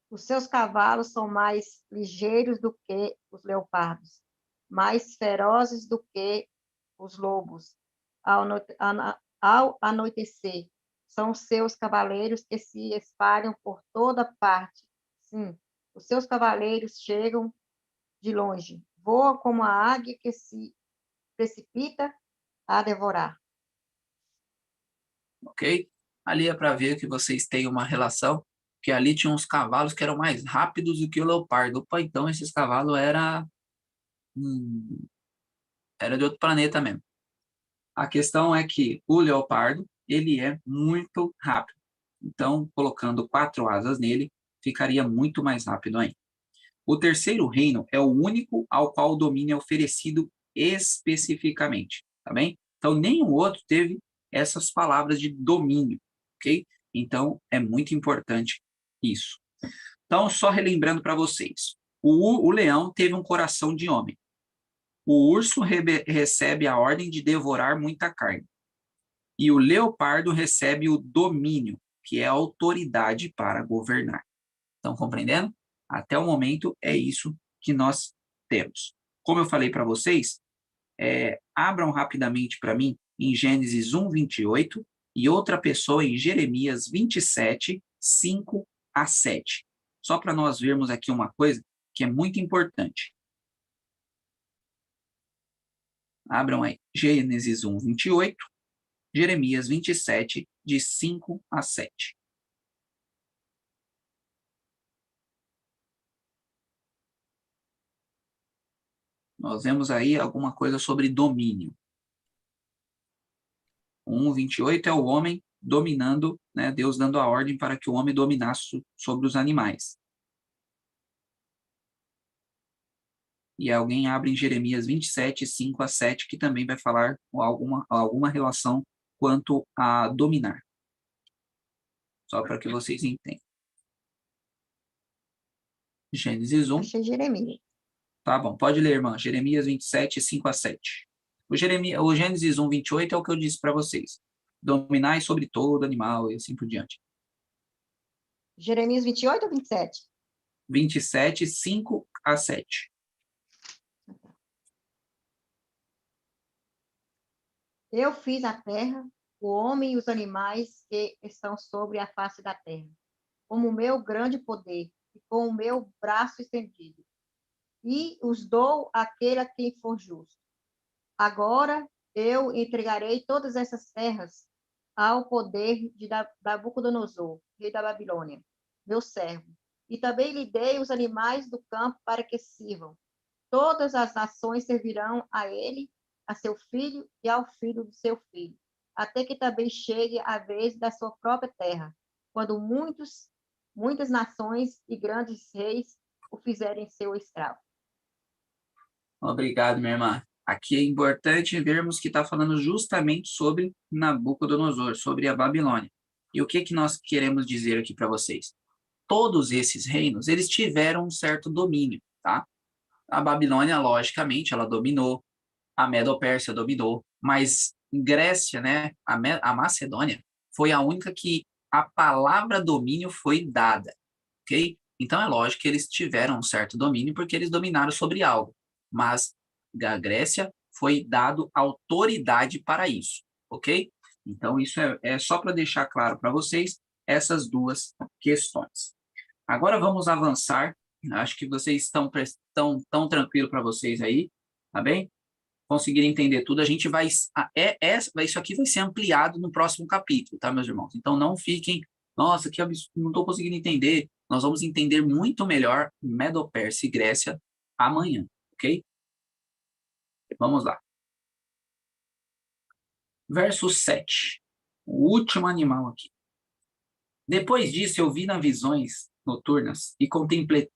Os seus cavalos são mais ligeiros do que os leopardos, mais ferozes do que os lobos. Ao anoitecer, são os seus cavaleiros que se espalham por toda parte. Sim, os seus cavaleiros chegam de longe, voam como a águia que se precipita a devorar. Ok? Ali é para ver que vocês têm uma relação, que ali tinha uns cavalos que eram mais rápidos do que o leopardo. Opa, então esses cavalos era de outro planeta mesmo. A questão é que o leopardo, ele é muito rápido. Então, colocando 4 asas nele, ficaria muito mais rápido ainda. O terceiro reino é o único ao qual o domínio é oferecido especificamente, tá bem? Então, nenhum outro teve essas palavras de domínio, ok? Então, é muito importante isso. Então, só relembrando para vocês. O leão teve um coração de homem. O urso recebe a ordem de devorar muita carne. E o leopardo recebe o domínio, que é a autoridade para governar. Estão compreendendo? Até o momento é isso que nós temos. Como eu falei para vocês, abram rapidamente para mim em Gênesis 1, 28 e outra pessoa em Jeremias 27, 5 a 7. Só para nós vermos aqui uma coisa que é muito importante. Abram aí Gênesis 1, 28, Jeremias 27, de 5 a 7. Nós vemos aí alguma coisa sobre domínio. 1:28 é o homem dominando, né, Deus dando a ordem para que o homem dominasse sobre os animais. E alguém abre em Jeremias 27, 5 a 7, que também vai falar alguma relação quanto a dominar. Só para que vocês entendam. Gênesis 1. Achei Jeremias. Tá bom, pode ler, irmã. Jeremias 27, 5 a 7. O Gênesis 1, 28 é o que eu disse para vocês. Dominai sobre todo animal e assim por diante. Jeremias 28 ou 27? 27, 5 a 7. Eu fiz a terra, o homem e os animais que estão sobre a face da terra, como o meu grande poder e com o meu braço estendido. E os dou àquele a quem for justo. Agora eu entregarei todas essas terras ao poder de Nabucodonosor, rei da Babilônia, meu servo. E também lhe dei os animais do campo para que sirvam. Todas as nações servirão a ele, a seu filho e ao filho do seu filho, até que também chegue a vez da sua própria terra, quando muitas nações e grandes reis o fizerem seu escravo. Obrigado, minha irmã. Aqui é importante vermos que está falando justamente sobre Nabucodonosor, sobre a Babilônia. E o que nós queremos dizer aqui para vocês? Todos esses reinos, eles tiveram um certo domínio, tá? A Babilônia, logicamente, ela dominou, a Medo-Pérsia dominou, mas Grécia, né, a Macedônia, foi a única que a palavra domínio foi dada, ok? Então, é lógico que eles tiveram um certo domínio porque eles dominaram sobre algo, mas a Grécia foi dado autoridade para isso, ok? Então, isso é só para deixar claro para vocês essas duas questões. Agora vamos avançar. Acho que vocês estão tão tranquilo para vocês aí, tá bem? Conseguirem entender tudo, a gente vai... isso aqui vai ser ampliado no próximo capítulo, tá, meus irmãos? Então não fiquem... Nossa, que absurdo, não estou conseguindo entender. Nós vamos entender muito melhor Medo-Pérsia e Grécia amanhã, ok? Vamos lá. Verso 7. O último animal aqui. Depois disso, eu vi nas visões noturnas e contemplei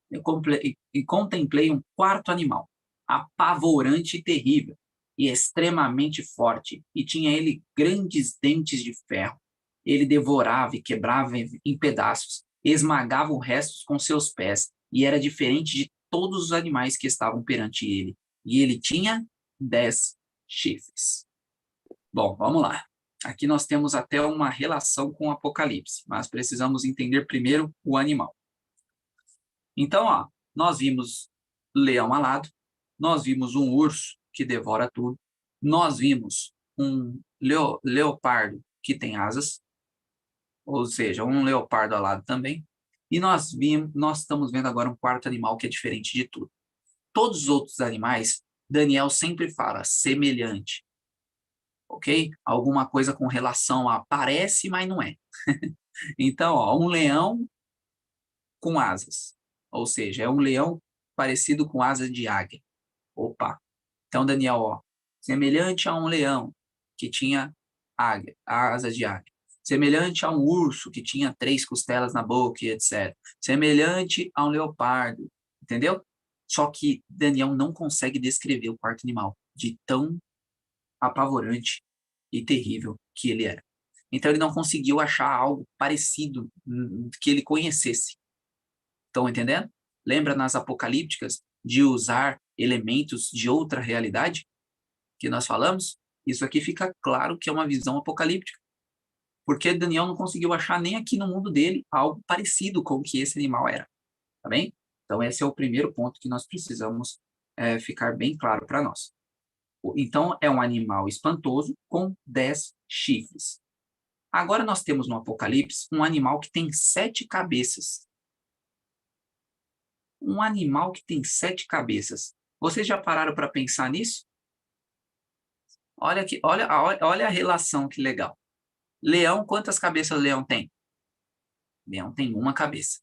um quarto animal, apavorante e terrível, e extremamente forte, e tinha ele grandes dentes de ferro. Ele devorava e quebrava em pedaços, esmagava os restos com seus pés, e era diferente de todos os animais que estavam perante ele. E ele tinha 10 chifres. Bom, vamos lá. Aqui nós temos até uma relação com o Apocalipse, mas precisamos entender primeiro o animal. Então, ó, nós vimos leão alado, nós vimos um urso que devora tudo, nós vimos um leopardo que tem asas, ou seja, um leopardo alado também, e nós estamos vendo agora um quarto animal que é diferente de tudo. Todos os outros animais, Daniel sempre fala semelhante, ok? Alguma coisa com relação a parece, mas não é. Então, ó, um leão com asas, ou seja, é um leão parecido com asas de águia. Opa! Então, Daniel, ó, semelhante a um leão que tinha águia, asas de águia. Semelhante a um urso que tinha 3 costelas na boca e etc. Semelhante a um leopardo, entendeu? Só que Daniel não consegue descrever o quarto animal de tão apavorante e terrível que ele era. Então ele não conseguiu achar algo parecido que ele conhecesse. Estão entendendo? Lembra nas apocalípticas de usar elementos de outra realidade que nós falamos? Isso aqui fica claro que é uma visão apocalíptica. Porque Daniel não conseguiu achar nem aqui no mundo dele algo parecido com o que esse animal era. Tá bem? Então esse é o primeiro ponto que nós precisamos ficar bem claro para nós. Então é um animal espantoso com 10 chifres. Agora nós temos no Apocalipse um animal que tem 7 cabeças. Um animal que tem 7 cabeças. Vocês já pararam para pensar nisso? Olha a relação que legal. Leão, quantas cabeças o leão tem? Leão tem uma cabeça.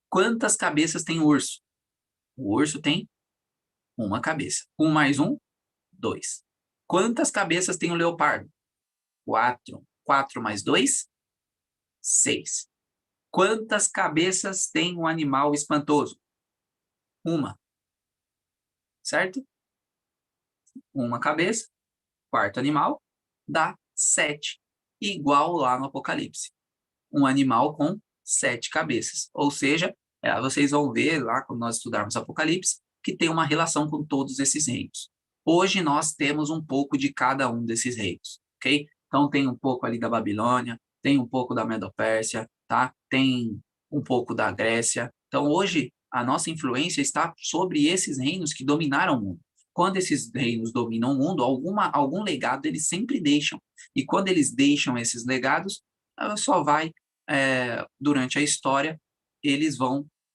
Quantas cabeças tem o urso? O urso tem uma cabeça. 1 mais 1, 2. Quantas cabeças tem o leopardo? 4. 4 mais 2, 6. Quantas cabeças tem um animal espantoso? Uma. Certo? Uma cabeça, quarto animal, dá 7. Igual lá no Apocalipse. Um animal com 7 cabeças. Ou seja, vocês vão ver lá, quando nós estudarmos Apocalipse, que tem uma relação com todos esses reinos. Hoje nós temos um pouco de cada um desses reinos, ok? Então tem um pouco ali da Babilônia, tem um pouco da Medo-Pérsia, tá? Tem um pouco da Grécia. Então hoje a nossa influência está sobre esses reinos que dominaram o mundo. Quando esses reinos dominam o mundo, algum legado eles sempre deixam. E quando eles deixam esses legados, só vai, durante a história,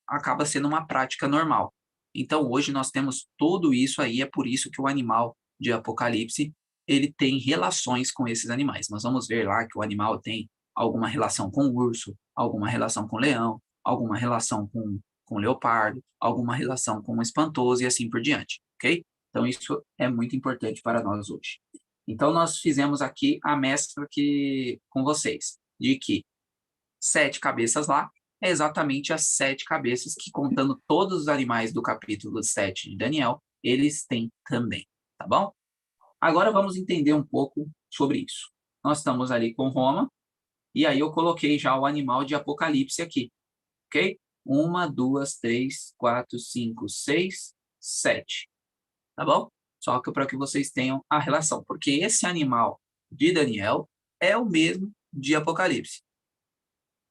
acaba sendo uma prática normal. Então, hoje nós temos tudo isso aí, é por isso que o animal de Apocalipse, ele tem relações com esses animais. Nós vamos ver lá que o animal tem alguma relação com o urso, alguma relação com o leão, alguma relação com o leopardo, alguma relação com o espantoso e assim por diante, ok? Então, isso é muito importante para nós hoje. Então, nós fizemos aqui a mescla com vocês, de que 7 cabeças lá é exatamente as 7 cabeças que, contando todos os animais do capítulo 7 de Daniel, eles têm também, tá bom? Agora vamos entender um pouco sobre isso. Nós estamos ali com Roma, e aí eu coloquei já o animal de Apocalipse aqui, ok? 1, 2, 3, 4, 5, 6, 7. Tá bom? Só que para que vocês tenham a relação, porque esse animal de Daniel é o mesmo de Apocalipse.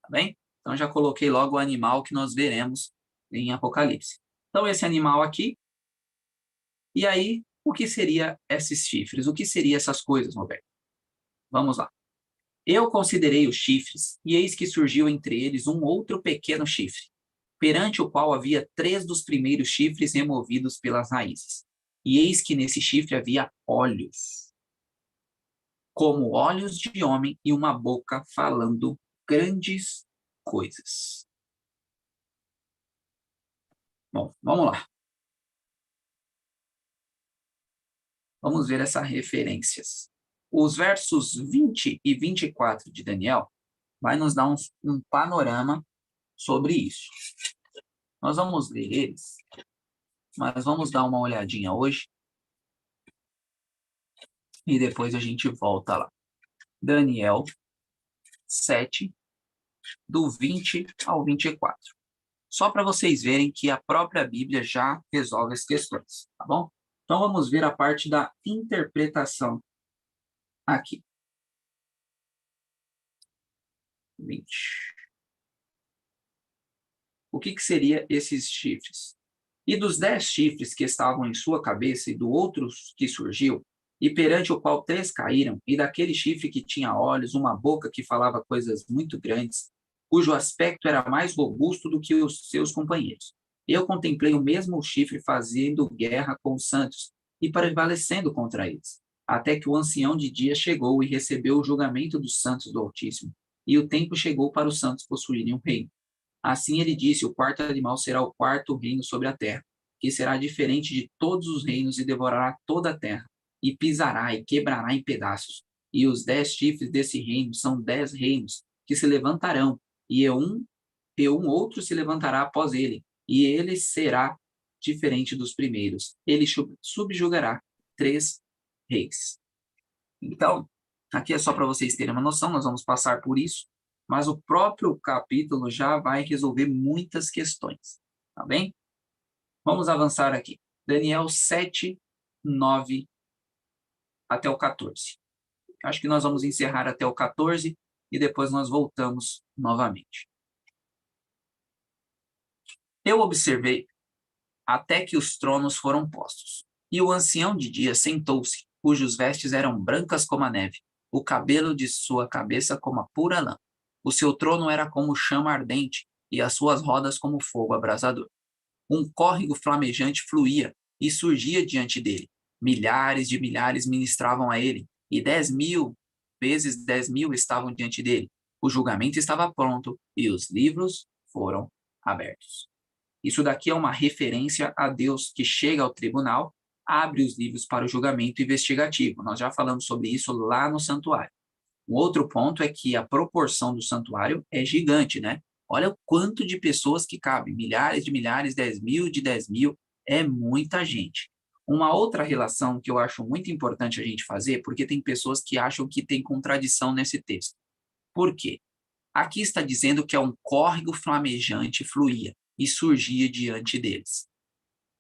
Tá bem? Então já coloquei logo o animal que nós veremos em Apocalipse. Então esse animal aqui, e aí o que seria esses chifres? O que seria essas coisas, Roberto? Vamos lá. Eu considerei os chifres, e eis que surgiu entre eles um outro pequeno chifre, perante o qual havia 3 dos primeiros chifres removidos pelas raízes. E eis que nesse chifre havia olhos, como olhos de homem, e uma boca falando grandes coisas. Bom, vamos lá. Vamos ver essas referências. Os versos 20 e 24 de Daniel vai nos dar um panorama sobre isso. Nós vamos ler eles, mas vamos dar uma olhadinha hoje e depois a gente volta lá. Daniel, 7, do 20 ao 24. Só para vocês verem que a própria Bíblia já resolve as questões, tá bom? Então vamos ver a parte da interpretação aqui. 20. O que seria esses chifres? E dos 10 chifres que estavam em sua cabeça, e do outro que surgiu, e perante o qual 3 caíram, e daquele chifre que tinha olhos, uma boca que falava coisas muito grandes, cujo aspecto era mais robusto do que os seus companheiros. Eu contemplei o mesmo chifre fazendo guerra com os santos, e prevalecendo contra eles, até que o ancião de dia chegou e recebeu o julgamento dos santos do Altíssimo, e o tempo chegou para os santos possuírem o reino. Assim ele disse, o quarto animal será o quarto reino sobre a terra, que será diferente de todos os reinos e devorará toda a terra, e pisará e quebrará em pedaços. E os 10 chifres desse reino são 10 reinos que se levantarão, e um outro se levantará após ele, e ele será diferente dos primeiros. Ele subjugará 3 reis. Então, aqui é só para vocês terem uma noção, nós vamos passar por isso, mas o próprio capítulo já vai resolver muitas questões, tá bem? Vamos avançar aqui. Daniel 7, 9 até o 14. Acho que nós vamos encerrar até o 14 e depois nós voltamos novamente. Eu observei até que os tronos foram postos, e o ancião de dia sentou-se, cujos vestes eram brancas como a neve, o cabelo de sua cabeça como a pura lã. O seu trono era como chama ardente, e as suas rodas como fogo abrasador. Um córrego flamejante fluía e surgia diante dele. Milhares de milhares ministravam a ele, e 10.000 vezes 10.000 estavam diante dele. O julgamento estava pronto, e os livros foram abertos. Isso daqui é uma referência a Deus que chega ao tribunal, abre os livros para o julgamento investigativo. Nós já falamos sobre isso lá no santuário. Um outro ponto é que a proporção do santuário é gigante, né? Olha o quanto de pessoas que cabem, milhares de milhares, 10.000 de 10.000, é muita gente. Uma outra relação que eu acho muito importante a gente fazer, porque tem pessoas que acham que tem contradição nesse texto. Por quê? Aqui está dizendo que é um córrego flamejante fluía e surgia diante deles,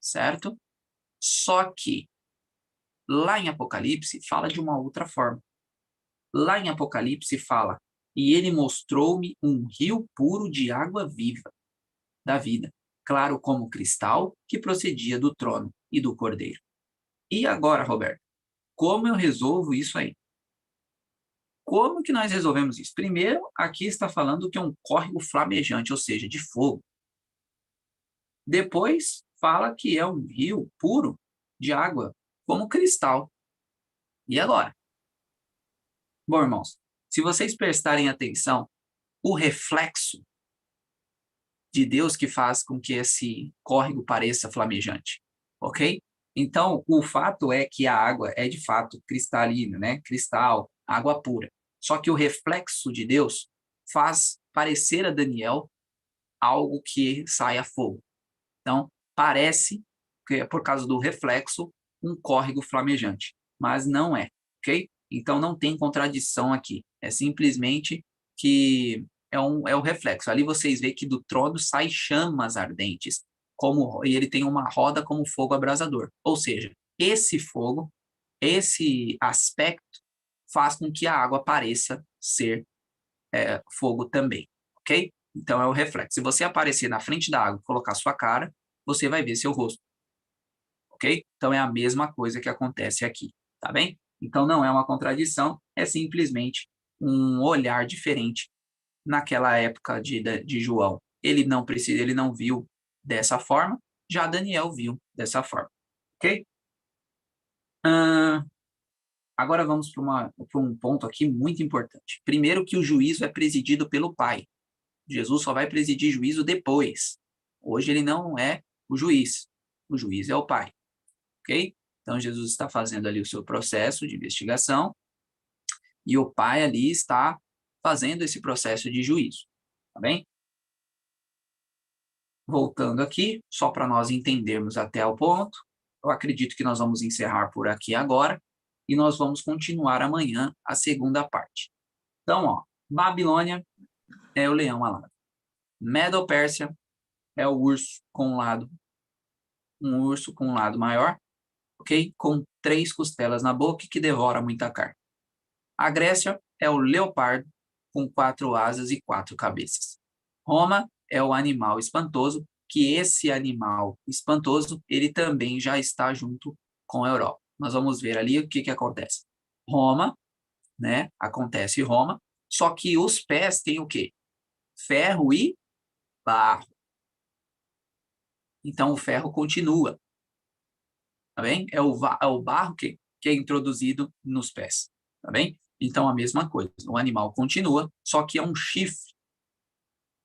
certo? Só que lá em Apocalipse fala de uma outra forma. Lá em Apocalipse fala, e ele mostrou-me um rio puro de água viva, da vida, claro como cristal, que procedia do trono e do cordeiro. E agora, Roberto, como eu resolvo isso aí? Como que nós resolvemos isso? Primeiro, aqui está falando que é um córrego flamejante, ou seja, de fogo. Depois, fala que é um rio puro de água, como cristal. E agora? Bom, irmãos, se vocês prestarem atenção, o reflexo de Deus que faz com que esse córrego pareça flamejante, ok? Então, o fato é que a água é de fato cristalina, né? Cristal, água pura. Só que o reflexo de Deus faz parecer a Daniel algo que sai a fogo. Então, parece que é por causa do reflexo um córrego flamejante, mas não é, ok? Então, não tem contradição aqui. É simplesmente que é o reflexo. Ali vocês veem que do trono sai chamas ardentes, e ele tem uma roda como fogo abrasador. Ou seja, esse fogo, esse aspecto, faz com que a água pareça ser fogo também, ok? Então, é o reflexo. Se você aparecer na frente da água e colocar sua cara, você vai ver seu rosto, ok? Então, é a mesma coisa que acontece aqui, tá bem? Então, não é uma contradição, é simplesmente um olhar diferente naquela época de João. Ele não viu dessa forma, já Daniel viu dessa forma, ok? Agora vamos para um ponto aqui muito importante. Primeiro que o juízo é presidido pelo Pai. Jesus só vai presidir juízo depois. Hoje ele não é o juiz é o Pai, ok? Então Jesus está fazendo ali o seu processo de investigação e o Pai ali está fazendo esse processo de juízo, tá bem? Voltando aqui, só para nós entendermos até o ponto, eu acredito que nós vamos encerrar por aqui agora e nós vamos continuar amanhã a segunda parte. Então, Babilônia é o leão alado. Medo-Pérsia é o urso com um lado, maior, ok? Com 3 costelas na boca que devora muita carne. A Grécia é o leopardo com 4 asas e 4 cabeças. Roma é o animal espantoso, que esse animal espantoso, ele também já está junto com a Europa. Nós vamos ver ali o que acontece. Roma, né? Acontece Roma, só que os pés têm o quê? Ferro e barro. Então o ferro continua, tá bem? É o barro que é introduzido nos pés, tá bem? Então a mesma coisa, o animal continua, só que é um chifre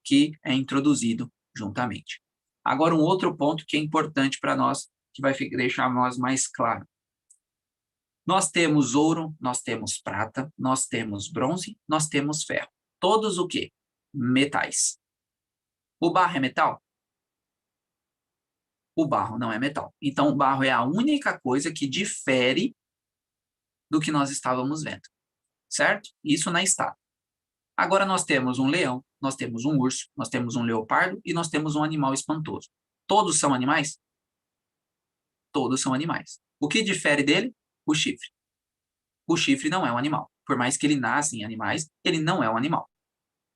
que é introduzido juntamente. Agora um outro ponto que é importante para nós, que vai deixar nós mais claro. Nós temos ouro, nós temos prata, nós temos bronze, nós temos ferro. Todos o quê? Metais. O barro é metal? O barro não é metal. Então, o barro é a única coisa que difere do que nós estávamos vendo, certo? Isso na estátua. Agora nós temos um leão, nós temos um urso, nós temos um leopardo e nós temos um animal espantoso. Todos são animais? Todos são animais. O que difere dele? O chifre. O chifre não é um animal. Por mais que ele nasça em animais, ele não é um animal.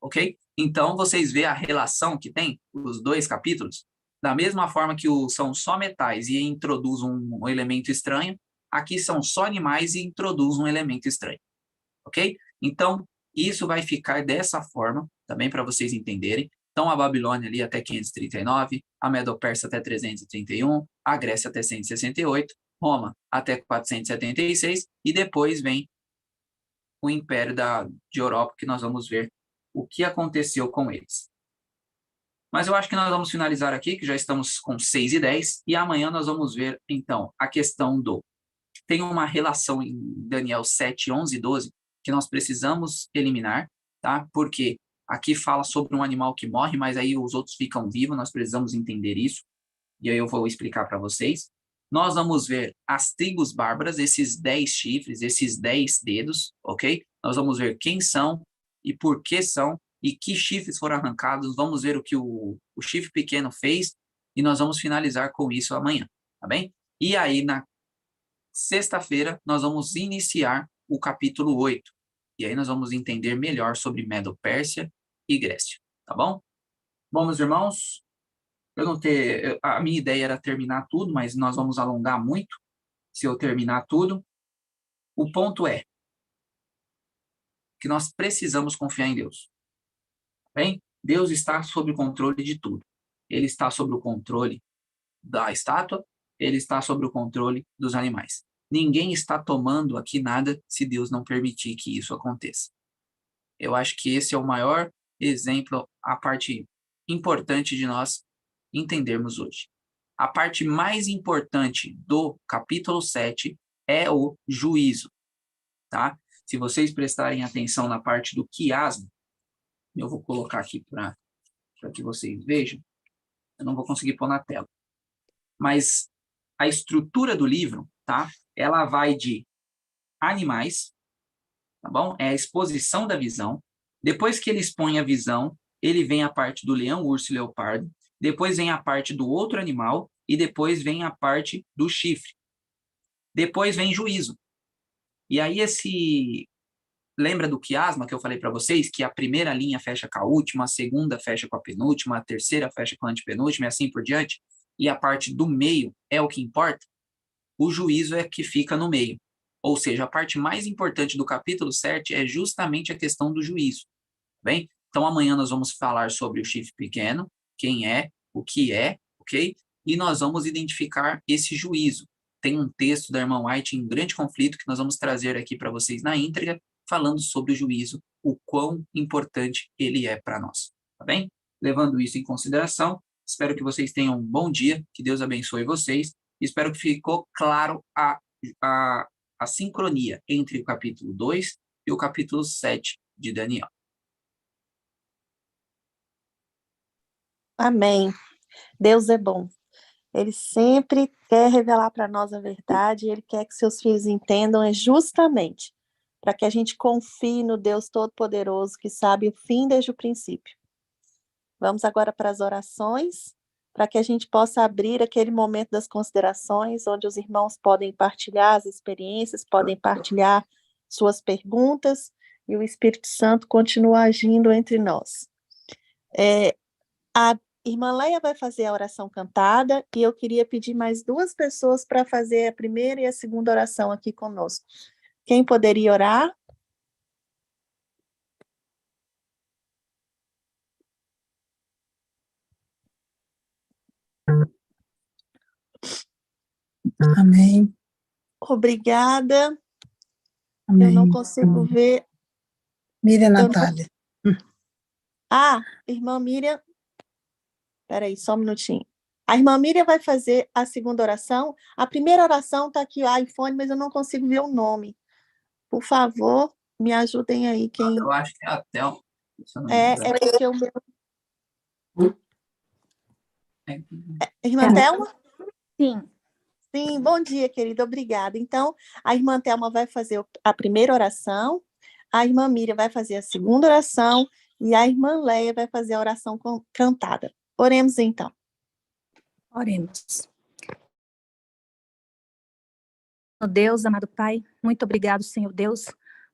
Ok? Então, vocês veem a relação que tem os 2 capítulos? Da mesma forma que são só metais e introduz um elemento estranho, aqui são só animais e introduz um elemento estranho. Ok? Então, isso vai ficar dessa forma, também para vocês entenderem. Então, a Babilônia ali até 539, a Medo-Pérsia até 331, a Grécia até 168, Roma até 476, e depois vem o Império de Europa, que nós vamos ver o que aconteceu com eles. Mas eu acho que nós vamos finalizar aqui, que já estamos com 6:10, e amanhã nós vamos ver, então, a questão tem uma relação em Daniel 7, 11 e 12, que nós precisamos eliminar, tá? Porque aqui fala sobre um animal que morre, mas aí os outros ficam vivos, nós precisamos entender isso, e aí eu vou explicar para vocês. Nós vamos ver as tribos bárbaras, esses 10 chifres, esses 10 dedos, ok? Nós vamos ver quem são e por que são, e que chifres foram arrancados. Vamos ver o que o chifre pequeno fez, e nós vamos finalizar com isso amanhã, tá bem? E aí, na sexta-feira, nós vamos iniciar o capítulo 8. E aí nós vamos entender melhor sobre Medo-Pérsia e Grécia, tá bom? Bom, meus irmãos, a minha ideia era terminar tudo, mas nós vamos alongar muito se eu terminar tudo. O ponto é que nós precisamos confiar em Deus. Bem? Deus está sob o controle de tudo. Ele está sob o controle da estátua, ele está sob o controle dos animais. Ninguém está tomando aqui nada se Deus não permitir que isso aconteça. Eu acho que esse é o maior exemplo, a parte importante de nós entendermos hoje. A parte mais importante do capítulo 7 é o juízo, tá? Se vocês prestarem atenção na parte do quiasmo, eu vou colocar aqui para que vocês vejam, eu não vou conseguir pôr na tela, mas a estrutura do livro, tá? Ela vai de animais, tá bom? É a exposição da visão. Depois que ele expõe a visão, ele vem a parte do leão, urso e leopardo. Depois vem a parte do outro animal e depois vem a parte do chifre. Depois vem juízo. E aí lembra do quiasma que eu falei para vocês, que a primeira linha fecha com a última, a segunda fecha com a penúltima, a terceira fecha com a antepenúltima e assim por diante? E a parte do meio é o que importa? O juízo é que fica no meio. Ou seja, a parte mais importante do capítulo 7 é justamente a questão do juízo. Bem? Então, amanhã nós vamos falar sobre o chifre pequeno, quem é, o que é, ok? E nós vamos identificar esse juízo. Tem um texto da irmã White em Grande Conflito que nós vamos trazer aqui para vocês na íntegra, falando sobre o juízo, o quão importante ele é para nós. Tá bem? Levando isso em consideração, espero que vocês tenham um bom dia, que Deus abençoe vocês. Espero que ficou claro a sincronia entre o capítulo 2 e o capítulo 7 de Daniel. Amém. Deus é bom. Ele sempre quer revelar para nós a verdade, ele quer que seus filhos entendam justamente para que a gente confie no Deus Todo-Poderoso, que sabe o fim desde o princípio. Vamos agora para as orações, para que a gente possa abrir aquele momento das considerações, onde os irmãos podem partilhar as experiências, podem partilhar suas perguntas, e o Espírito Santo continua agindo entre nós. A irmã Leia vai fazer a oração cantada, e eu queria pedir mais 2 pessoas para fazer a primeira e a segunda oração aqui conosco. Quem poderia orar? Amém. Obrigada. Amém. Eu não consigo ver. Miriam Eu não- Natália. Irmã Miriam. Espera aí, só um minutinho. A irmã Miriam vai fazer a segunda oração. A primeira oração está aqui, o iPhone, mas eu não consigo ver o nome. Por favor, me ajudem aí. Quem... Eu acho que é a Thelma. se eu não me É engano. porque o meu... É. Irmã Thelma? Sim. Sim, bom dia, querida, obrigada. Então, a irmã Thelma vai fazer a primeira oração, a irmã Miriam vai fazer a segunda oração, e a irmã Leia vai fazer a oração cantada. Oremos então. Oremos. Deus, amado Pai, muito obrigado, Senhor Deus,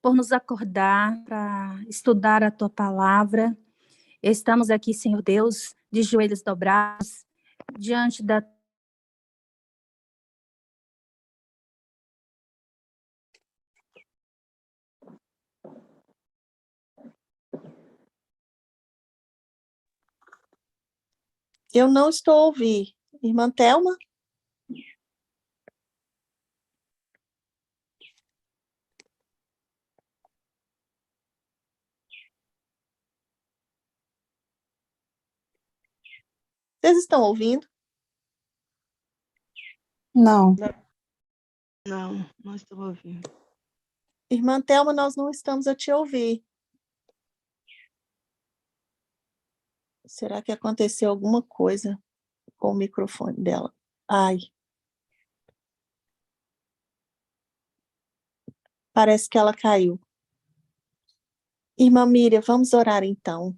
por nos acordar para estudar a Tua palavra. Estamos aqui, Senhor Deus, de joelhos dobrados, diante da Eu não estou a ouvir. Irmã Thelma? Vocês estão ouvindo? Não. Não estou ouvindo. Irmã Thelma, nós não estamos a te ouvir. Será que aconteceu alguma coisa com o microfone dela? Ai. Parece que ela caiu. Irmã Miriam, vamos orar então.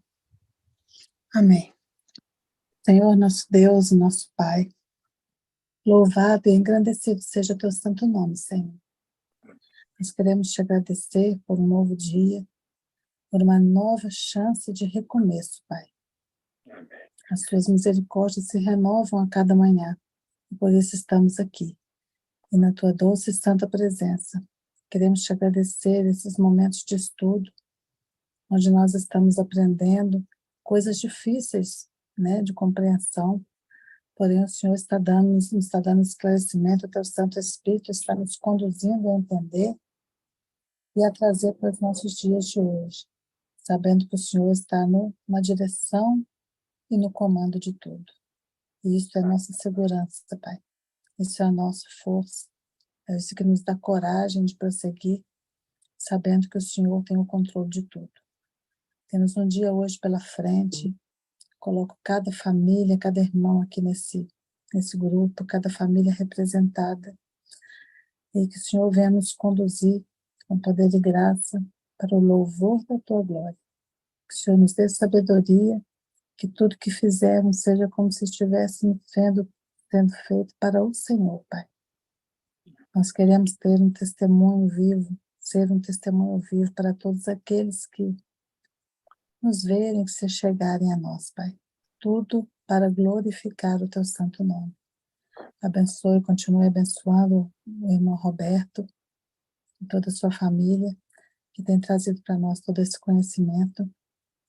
Amém. Senhor, nosso Deus e nosso Pai, louvado e engrandecido seja o teu santo nome, Senhor. Nós queremos te agradecer por um novo dia, por uma nova chance de recomeço, Pai. As tuas misericórdias se renovam a cada manhã, e por isso estamos aqui, e na tua doce e santa presença. Queremos te agradecer esses momentos de estudo, onde nós estamos aprendendo coisas difíceis, né, de compreensão, porém o Senhor nos está dando esclarecimento, o teu Santo Espírito está nos conduzindo a entender e a trazer para os nossos dias de hoje, sabendo que o Senhor está na direção e no comando de tudo. E isso é nossa segurança, Pai. Isso é a nossa força. É isso que nos dá coragem de prosseguir, sabendo que o Senhor tem o controle de tudo. Temos um dia hoje pela frente. Coloco cada família, cada irmão aqui nesse grupo, cada família representada. E que o Senhor venha nos conduzir com poder e graça para o louvor da tua glória. Que o Senhor nos dê sabedoria, que tudo que fizermos seja como se estivéssemos sendo feito para o Senhor, Pai. Nós queremos ter um testemunho vivo, ser um testemunho vivo para todos aqueles que nos verem, que se chegarem a nós, Pai. Tudo para glorificar o teu santo nome. Abençoe e continue abençoando o irmão Roberto e toda a sua família, que tem trazido para nós todo esse conhecimento,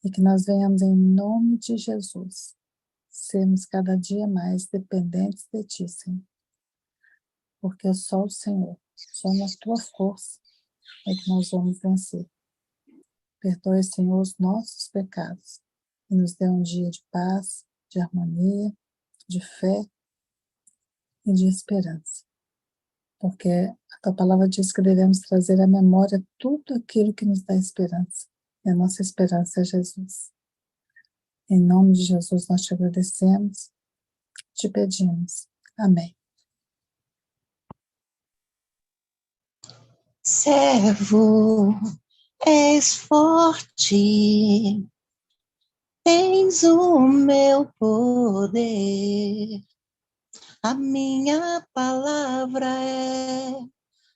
e que nós venhamos, em nome de Jesus, sermos cada dia mais dependentes de ti, Senhor. Porque só o Senhor, só na tua força é que nós vamos vencer. Perdoe, Senhor, os nossos pecados e nos dê um dia de paz, de harmonia, de fé e de esperança. Porque a tua palavra diz que devemos trazer à memória tudo aquilo que nos dá esperança. E a nossa esperança é Jesus. Em nome de Jesus nós te agradecemos, te pedimos. Amém. Servo, és forte, tens o meu poder. A minha palavra é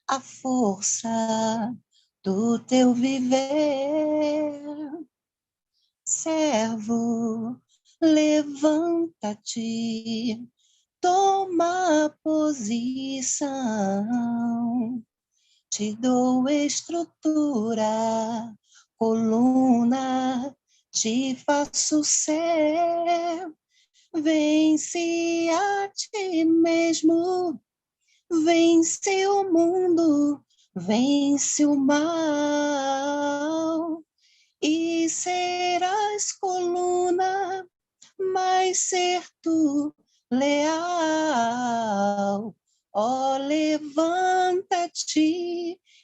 a força do teu viver. Servo, levanta-te, toma posição. Te dou estrutura, coluna, te faço ser. Vence a ti mesmo, vence o mundo, vence o mal. E serás coluna, mas ser tu leal. Ó, levanta-te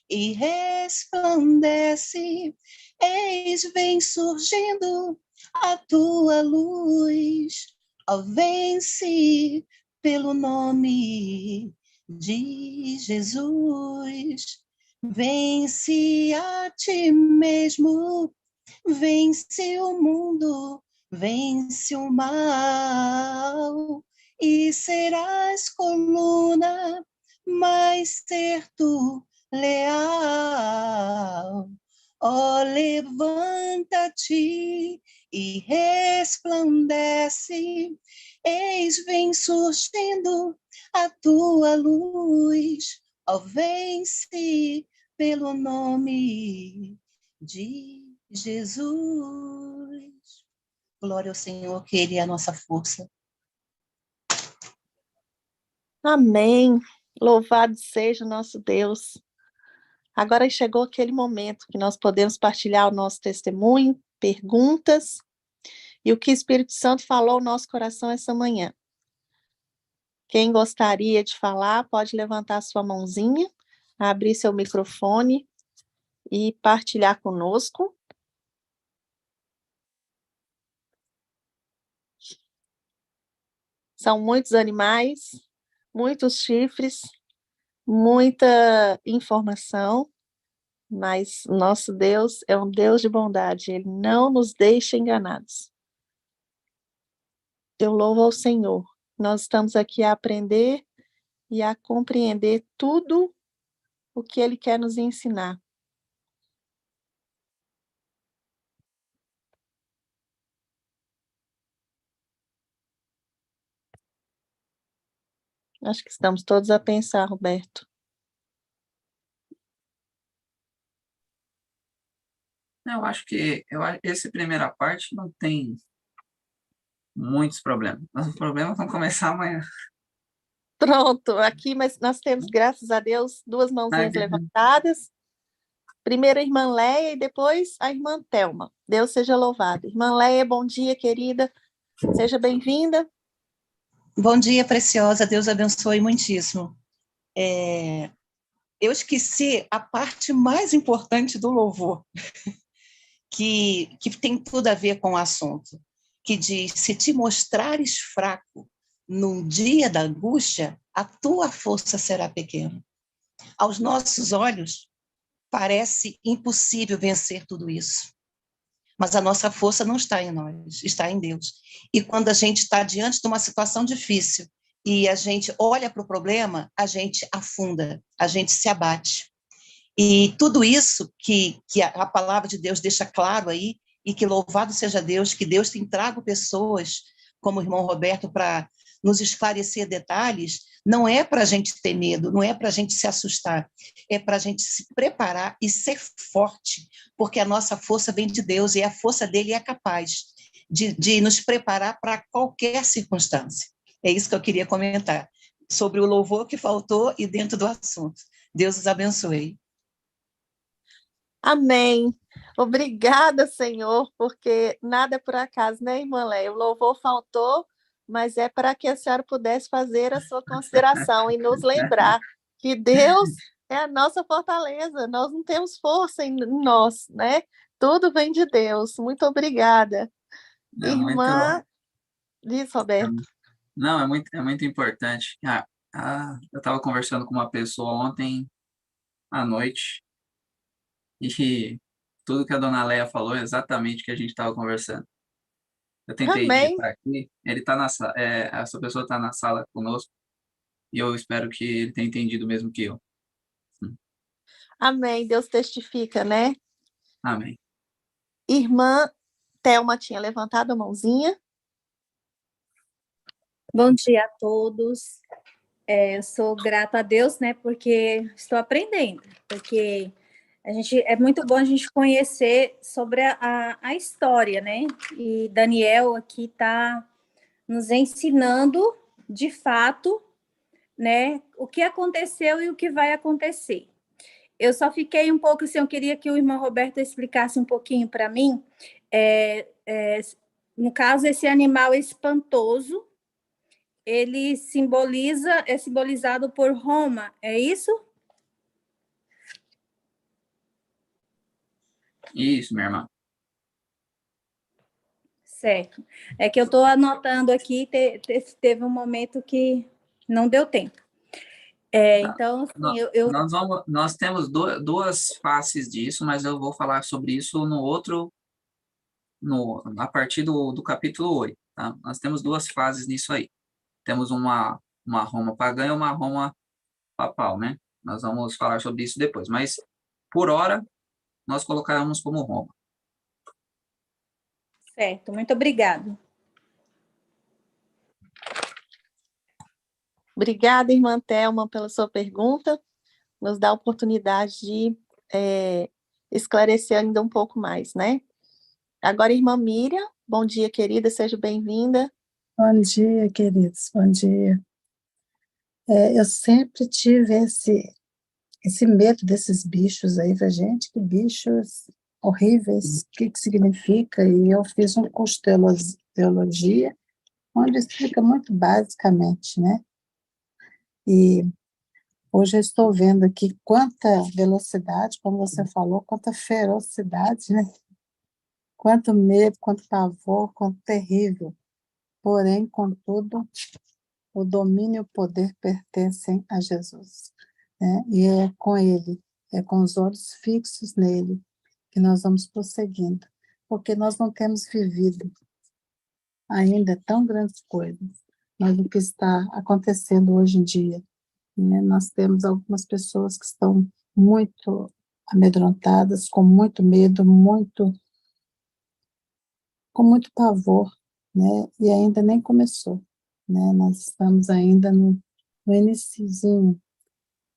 e resplandece, eis vem surgindo a tua luz. Ó, vence pelo nome de Jesus. Vence a ti mesmo, vence o mundo, vence o mal, e serás coluna, mas ser tu leal. Ó, levanta-te e resplandece, eis vem surgindo a tua luz. Ó, vence pelo nome de Jesus. Glória ao Senhor, que Ele é a nossa força. Amém. Louvado seja o nosso Deus. Agora chegou aquele momento que nós podemos partilhar o nosso testemunho, perguntas, e o que o Espírito Santo falou ao nosso coração essa manhã. Quem gostaria de falar, pode levantar sua mãozinha, abrir seu microfone e partilhar conosco. São muitos animais, muitos chifres, muita informação, mas nosso Deus é um Deus de bondade, Ele não nos deixa enganados. Eu louvo ao Senhor. Nós estamos aqui a aprender e a compreender tudo o que Ele quer nos ensinar. Acho que estamos todos a pensar, Roberto. Eu acho que essa primeira parte não tem muitos problemas. Os problemas vão começar amanhã. Pronto, aqui, mas nós temos, graças a Deus, duas mãozinhas levantadas. Primeiro a irmã Leia e depois a irmã Thelma. Deus seja louvado. Irmã Leia, bom dia, querida. Seja bem-vinda. Bom dia, preciosa. Deus abençoe muitíssimo. Eu esqueci a parte mais importante do louvor, que tem tudo a ver com o assunto, que diz, se te mostrares fraco num dia da angústia, a tua força será pequena. Aos nossos olhos, parece impossível vencer tudo isso. Mas a nossa força não está em nós, está em Deus. E quando a gente está diante de uma situação difícil e a gente olha para o problema, a gente afunda, a gente se abate. E tudo isso que a palavra de Deus deixa claro aí, e que louvado seja Deus, que Deus tem trago pessoas, como o irmão Roberto, para nos esclarecer detalhes, não é para a gente ter medo, não é para a gente se assustar, é para a gente se preparar e ser forte, porque a nossa força vem de Deus e a força dele é capaz de nos preparar para qualquer circunstância. É isso que eu queria comentar, sobre o louvor que faltou e dentro do assunto. Deus os abençoe. Amém. Obrigada, Senhor, porque nada é por acaso, né, irmã Leia? O louvor faltou, mas é para que a senhora pudesse fazer a sua consideração e nos lembrar que Deus é a nossa fortaleza, nós não temos força em nós, né? Tudo vem de Deus. Muito obrigada. Irmã, diz, Roberto. Não, é muito importante. Eu estava conversando com uma pessoa ontem, à noite. E tudo que a dona Leia falou é exatamente o que a gente estava conversando. Eu tentei Amém. digitar aqui, essa pessoa está na sala conosco, e eu espero que ele tenha entendido mesmo que eu. Amém. Deus testifica, né? Amém. Irmã Thelma tinha levantado a mãozinha. Bom dia a todos. Eu sou grata a Deus, né, porque estou aprendendo, porque é muito bom a gente conhecer sobre a história, né? E Daniel aqui está nos ensinando, de fato, né, o que aconteceu e o que vai acontecer. Eu só fiquei um pouco assim, eu queria que o irmão Roberto explicasse um pouquinho para mim. No caso, esse animal espantoso, ele é simbolizado por Roma, é isso? Isso, minha irmã. Certo. É que eu estou anotando aqui, teve um momento que não deu tempo. Então, assim, Nós temos duas faces disso, mas eu vou falar sobre isso a partir do capítulo 8. Tá? Nós temos duas fases nisso aí. Temos uma Roma pagã e uma Roma papal, né? Nós vamos falar sobre isso depois, mas por hora nós colocamos como Roma. Certo, muito obrigado. Obrigada, irmã Thelma, pela sua pergunta. Nos dá a oportunidade de esclarecer ainda um pouco mais, né? Agora, irmã Miriam, bom dia, querida, seja bem-vinda. Bom dia, queridos, bom dia. Eu sempre tive esse medo desses bichos aí, gente, que bichos horríveis, o que significa? E eu fiz um curso de teologia, onde explica muito basicamente, né? E hoje eu estou vendo aqui quanta velocidade, como você falou, quanta ferocidade, né? Quanto medo, quanto pavor, quanto terrível. Porém, contudo, o domínio e o poder pertencem a Jesus, né? E é com Ele, é com os olhos fixos nele, que nós vamos prosseguindo, porque nós não temos vivido ainda tão grandes coisas, mas o que está acontecendo hoje em dia, né? Nós temos algumas pessoas que estão muito amedrontadas, com muito medo, com muito pavor, né? E ainda nem começou, né? Nós estamos ainda no iniciozinho,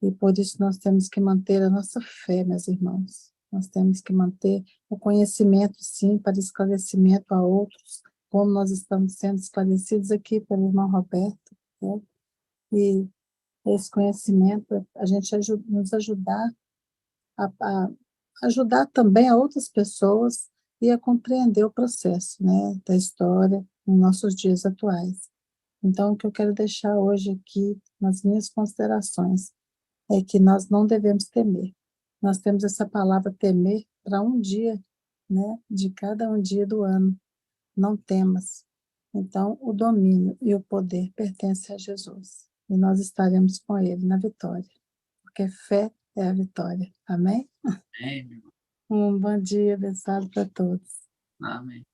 e por isso nós temos que manter a nossa fé, meus irmãos. Nós temos que manter o conhecimento, sim, para esclarecimento a outros, como nós estamos sendo esclarecidos aqui pelo irmão Roberto, né? E esse conhecimento, a gente nos ajudar a ajudar também a outras pessoas e a compreender o processo, né, da história nos nossos dias atuais. Então, o que eu quero deixar hoje aqui, nas minhas considerações, é que nós não devemos temer. Nós temos essa palavra temer para um dia, né, de cada um dia do ano. Não temas. Então, o domínio e o poder pertencem a Jesus. E nós estaremos com Ele na vitória. Porque fé é a vitória. Amém? Amém. Um bom dia abençoado para todos. Amém.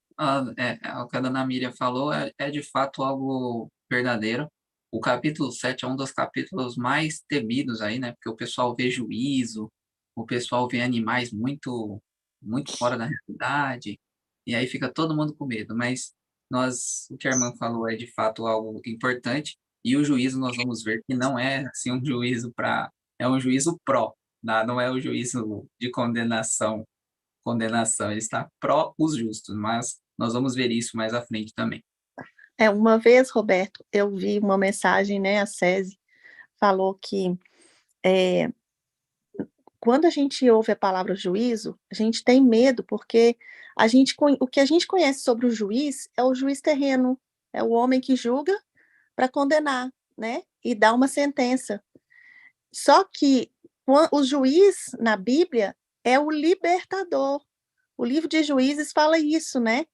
O que a dona Miriam falou é de fato algo verdadeiro. O capítulo 7 é um dos capítulos mais temidos aí, né? Porque o pessoal vê juízo, o pessoal vê animais muito, muito fora da realidade, e aí fica todo mundo com medo. Mas o que a irmã falou é de fato algo importante, e o juízo nós vamos ver que não é assim um juízo é um juízo pró, não é o juízo de condenação, ele está pró os justos, mas nós vamos ver isso mais à frente também. Uma vez, Roberto, eu vi uma mensagem, né, a SESI falou que quando a gente ouve a palavra juízo, a gente tem medo, porque o que a gente conhece sobre o juiz é o juiz terreno, é o homem que julga para condenar, né, e dar uma sentença. Só que o juiz, na Bíblia, é o libertador. O livro de Juízes fala isso, né?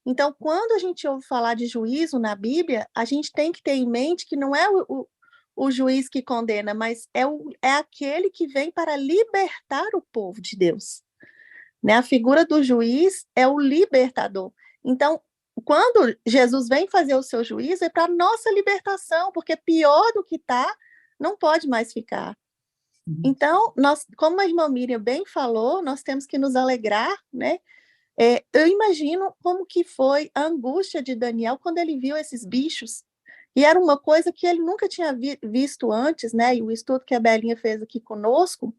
Então, quando a gente ouve falar de juízo na Bíblia, a gente tem que ter em mente que não é o juiz que condena, mas é aquele que vem para libertar o povo de Deus. Né? A figura do juiz é o libertador. Então, quando Jesus vem fazer o seu juízo, é para nossa libertação, porque pior do que está, não pode mais ficar. Então, nós, como a irmã Miriam bem falou, nós temos que nos alegrar, né? Eu imagino como que foi a angústia de Daniel quando ele viu esses bichos, e era uma coisa que ele nunca tinha visto antes, né? E o estudo que a Belinha fez aqui conosco,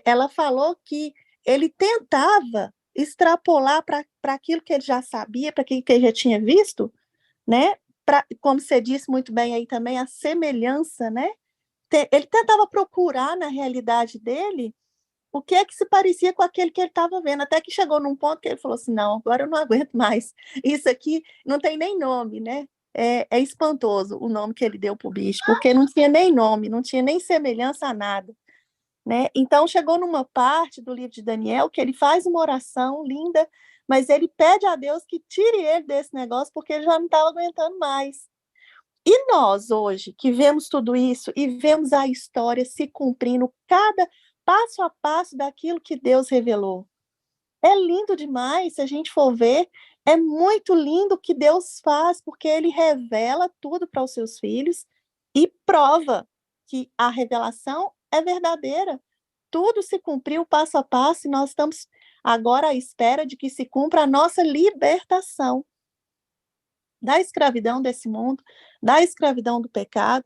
ela falou que ele tentava extrapolar para aquilo que ele já sabia, para aquilo que ele já tinha visto, né? Como você disse muito bem aí também, a semelhança, né? Ele tentava procurar na realidade dele o que é que se parecia com aquele que ele estava vendo, até que chegou num ponto que ele falou assim, não, agora eu não aguento mais, isso aqui não tem nem nome, né? É espantoso o nome que ele deu para o bicho, porque não tinha nem nome, não tinha nem semelhança a nada. Né? Então, chegou numa parte do livro de Daniel que ele faz uma oração linda, mas ele pede a Deus que tire ele desse negócio, porque ele já não estava aguentando mais. E nós, hoje, que vemos tudo isso e vemos a história se cumprindo, cada passo a passo daquilo que Deus revelou. É lindo demais, se a gente for ver, é muito lindo o que Deus faz, porque ele revela tudo para os seus filhos e prova que a revelação é verdadeira. Tudo se cumpriu passo a passo e nós estamos agora à espera de que se cumpra a nossa libertação da escravidão desse mundo, da escravidão do pecado.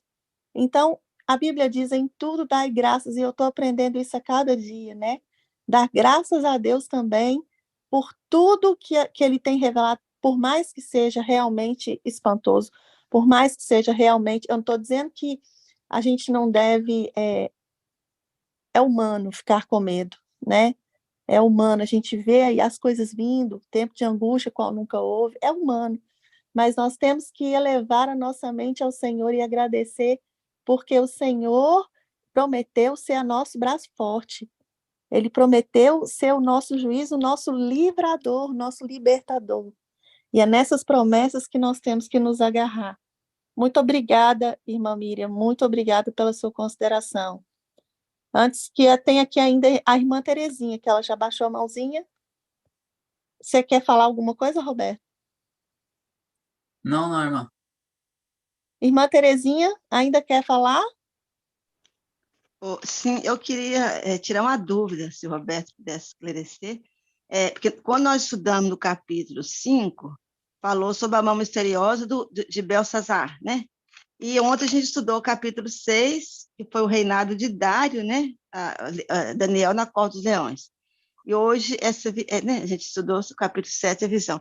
Então, a Bíblia diz, em tudo dai graças, e eu estou aprendendo isso a cada dia, né? Dar graças a Deus também por tudo que ele tem revelado, por mais que seja realmente espantoso, por mais que seja realmente, eu não estou dizendo que a gente não deve, é humano ficar com medo, né? É humano, a gente vê aí as coisas vindo, tempo de angústia qual nunca houve, é humano, mas nós temos que elevar a nossa mente ao Senhor e agradecer, porque o Senhor prometeu ser a nosso braço forte, Ele prometeu ser o nosso juiz, o nosso livrador, o nosso libertador, e é nessas promessas que nós temos que nos agarrar. Muito obrigada, irmã Miriam, muito obrigada pela sua consideração. Antes que tenha aqui ainda a irmã Terezinha, que ela já baixou a mãozinha. Você quer falar alguma coisa, Roberto? Não, irmã. Irmã Terezinha, ainda quer falar? Sim, eu queria tirar uma dúvida, se o Roberto pudesse esclarecer. Porque quando nós estudamos no capítulo 5, falou sobre a mão misteriosa de Belsazar, né? E ontem a gente estudou o capítulo 6, que foi o reinado de Dário, né? A Daniel na cova dos leões. E hoje né, a gente estudou o capítulo 7, a visão.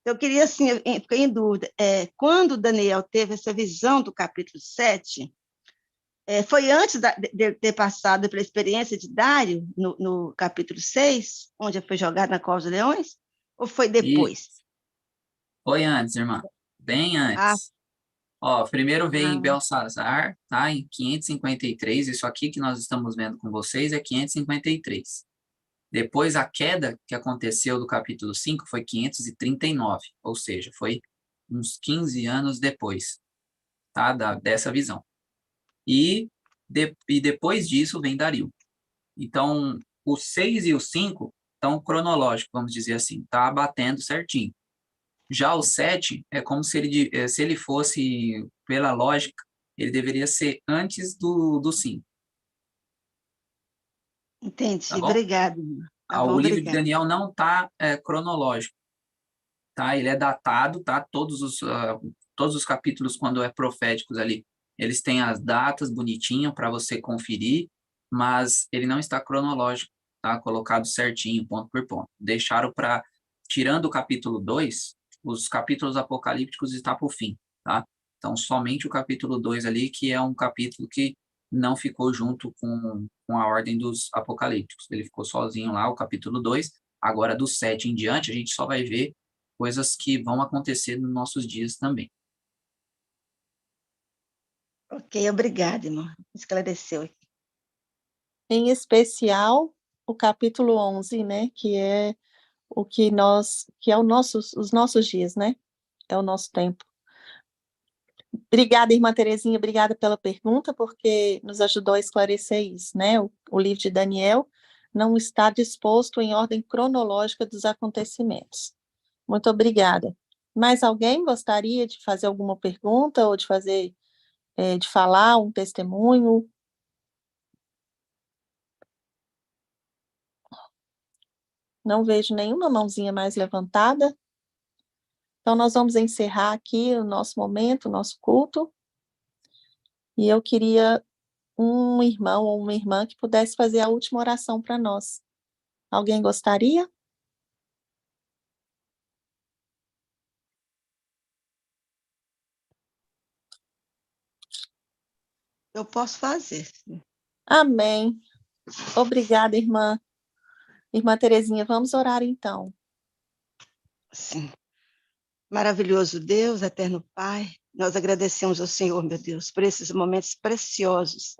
Eu queria, assim, fiquei em dúvida, quando Daniel teve essa visão do capítulo 7, foi antes de ter passado pela experiência de Dário, no capítulo 6, onde foi jogado na cova dos leões, ou foi depois? Foi antes, irmã. Bem antes. Ó, primeiro veio Belsazar, tá? Em 553. Isso aqui que nós estamos vendo com vocês é 553. Depois, a queda que aconteceu do capítulo 5 foi 539, ou seja, foi uns 15 anos depois, tá? Dessa visão. E depois disso vem Dario. Então, o 6 e o 5 estão cronológicos, vamos dizer assim, tá batendo certinho. Já o 7 é como se ele fosse, pela lógica, ele deveria ser antes do 5. Entendi, Tá bom? obrigado. Tá bom, O livro de obrigado. Daniel não está cronológico, tá? Ele é datado, tá? Todos os capítulos, quando é proféticos ali, eles têm as datas bonitinho para você conferir, mas ele não está cronológico, tá? Colocado certinho, ponto por ponto. Deixaram tirando o capítulo 2, os capítulos apocalípticos estão por fim, tá? Então, somente o capítulo 2 ali, que é um capítulo que não ficou junto com a ordem dos apocalípticos. Ele ficou sozinho lá, o capítulo 2. Agora, do 7 em diante, a gente só vai ver coisas que vão acontecer nos nossos dias também. Ok, obrigada, irmão. Esclareceu. Em especial, o capítulo 11, né? Que é o que os nossos dias, né? É o nosso tempo. Obrigada, irmã Terezinha, obrigada pela pergunta, porque nos ajudou a esclarecer isso, né? O livro de Daniel não está disposto em ordem cronológica dos acontecimentos. Muito obrigada. Mais alguém gostaria de fazer alguma pergunta ou de falar um testemunho? Não vejo nenhuma mãozinha mais levantada. Então, nós vamos encerrar aqui o nosso momento, o nosso culto. E eu queria um irmão ou uma irmã que pudesse fazer a última oração para nós. Alguém gostaria? Eu posso fazer. Amém. Obrigada, irmã. Irmã Terezinha, vamos orar então. Sim. Maravilhoso Deus, eterno Pai, nós agradecemos ao Senhor, meu Deus, por esses momentos preciosos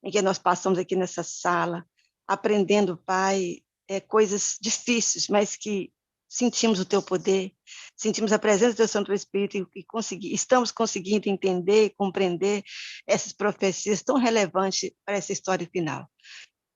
em que nós passamos aqui nessa sala, aprendendo, Pai, coisas difíceis, mas que sentimos o Teu poder, sentimos a presença do Teu Santo Espírito e estamos conseguindo entender e compreender essas profecias tão relevantes para essa história final.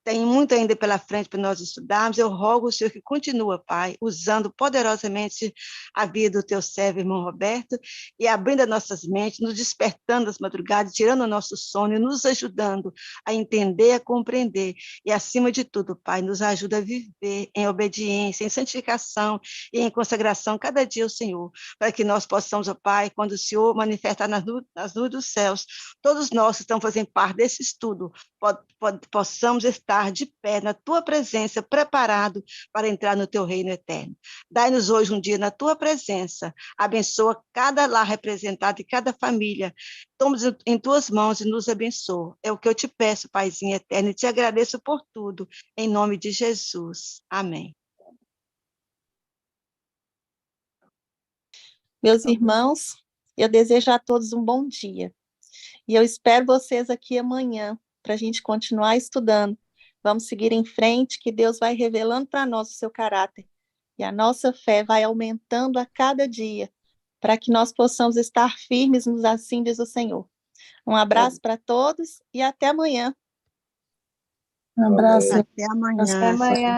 Tem muito ainda pela frente para nós estudarmos. Eu rogo o Senhor que continua, Pai, usando poderosamente a vida do teu servo, irmão Roberto, e abrindo as nossas mentes, nos despertando as madrugadas, tirando o nosso sono e nos ajudando a entender, a compreender. E, acima de tudo, Pai, nos ajuda a viver em obediência, em santificação e em consagração cada dia ao Senhor, para que nós possamos, ó Pai, quando o Senhor manifestar nas nuvens dos céus, todos nós que estamos fazendo parte desse estudo, possamos estar de pé na tua presença, preparado para entrar no teu reino eterno. Dai-nos hoje um dia na tua presença, abençoa cada lar representado e cada família. Toma em tuas mãos e nos abençoa. É o que eu te peço, Paizinho eterno, e te agradeço por tudo, em nome de Jesus. Amém. Meus irmãos, eu desejo a todos um bom dia. E eu espero vocês aqui amanhã para a gente continuar estudando. Vamos seguir em frente, que Deus vai revelando para nós o seu caráter. E a nossa fé vai aumentando a cada dia, para que nós possamos estar firmes nos assim diz o Senhor. Um abraço para todos e até amanhã. Um abraço. Até amanhã. Até amanhã.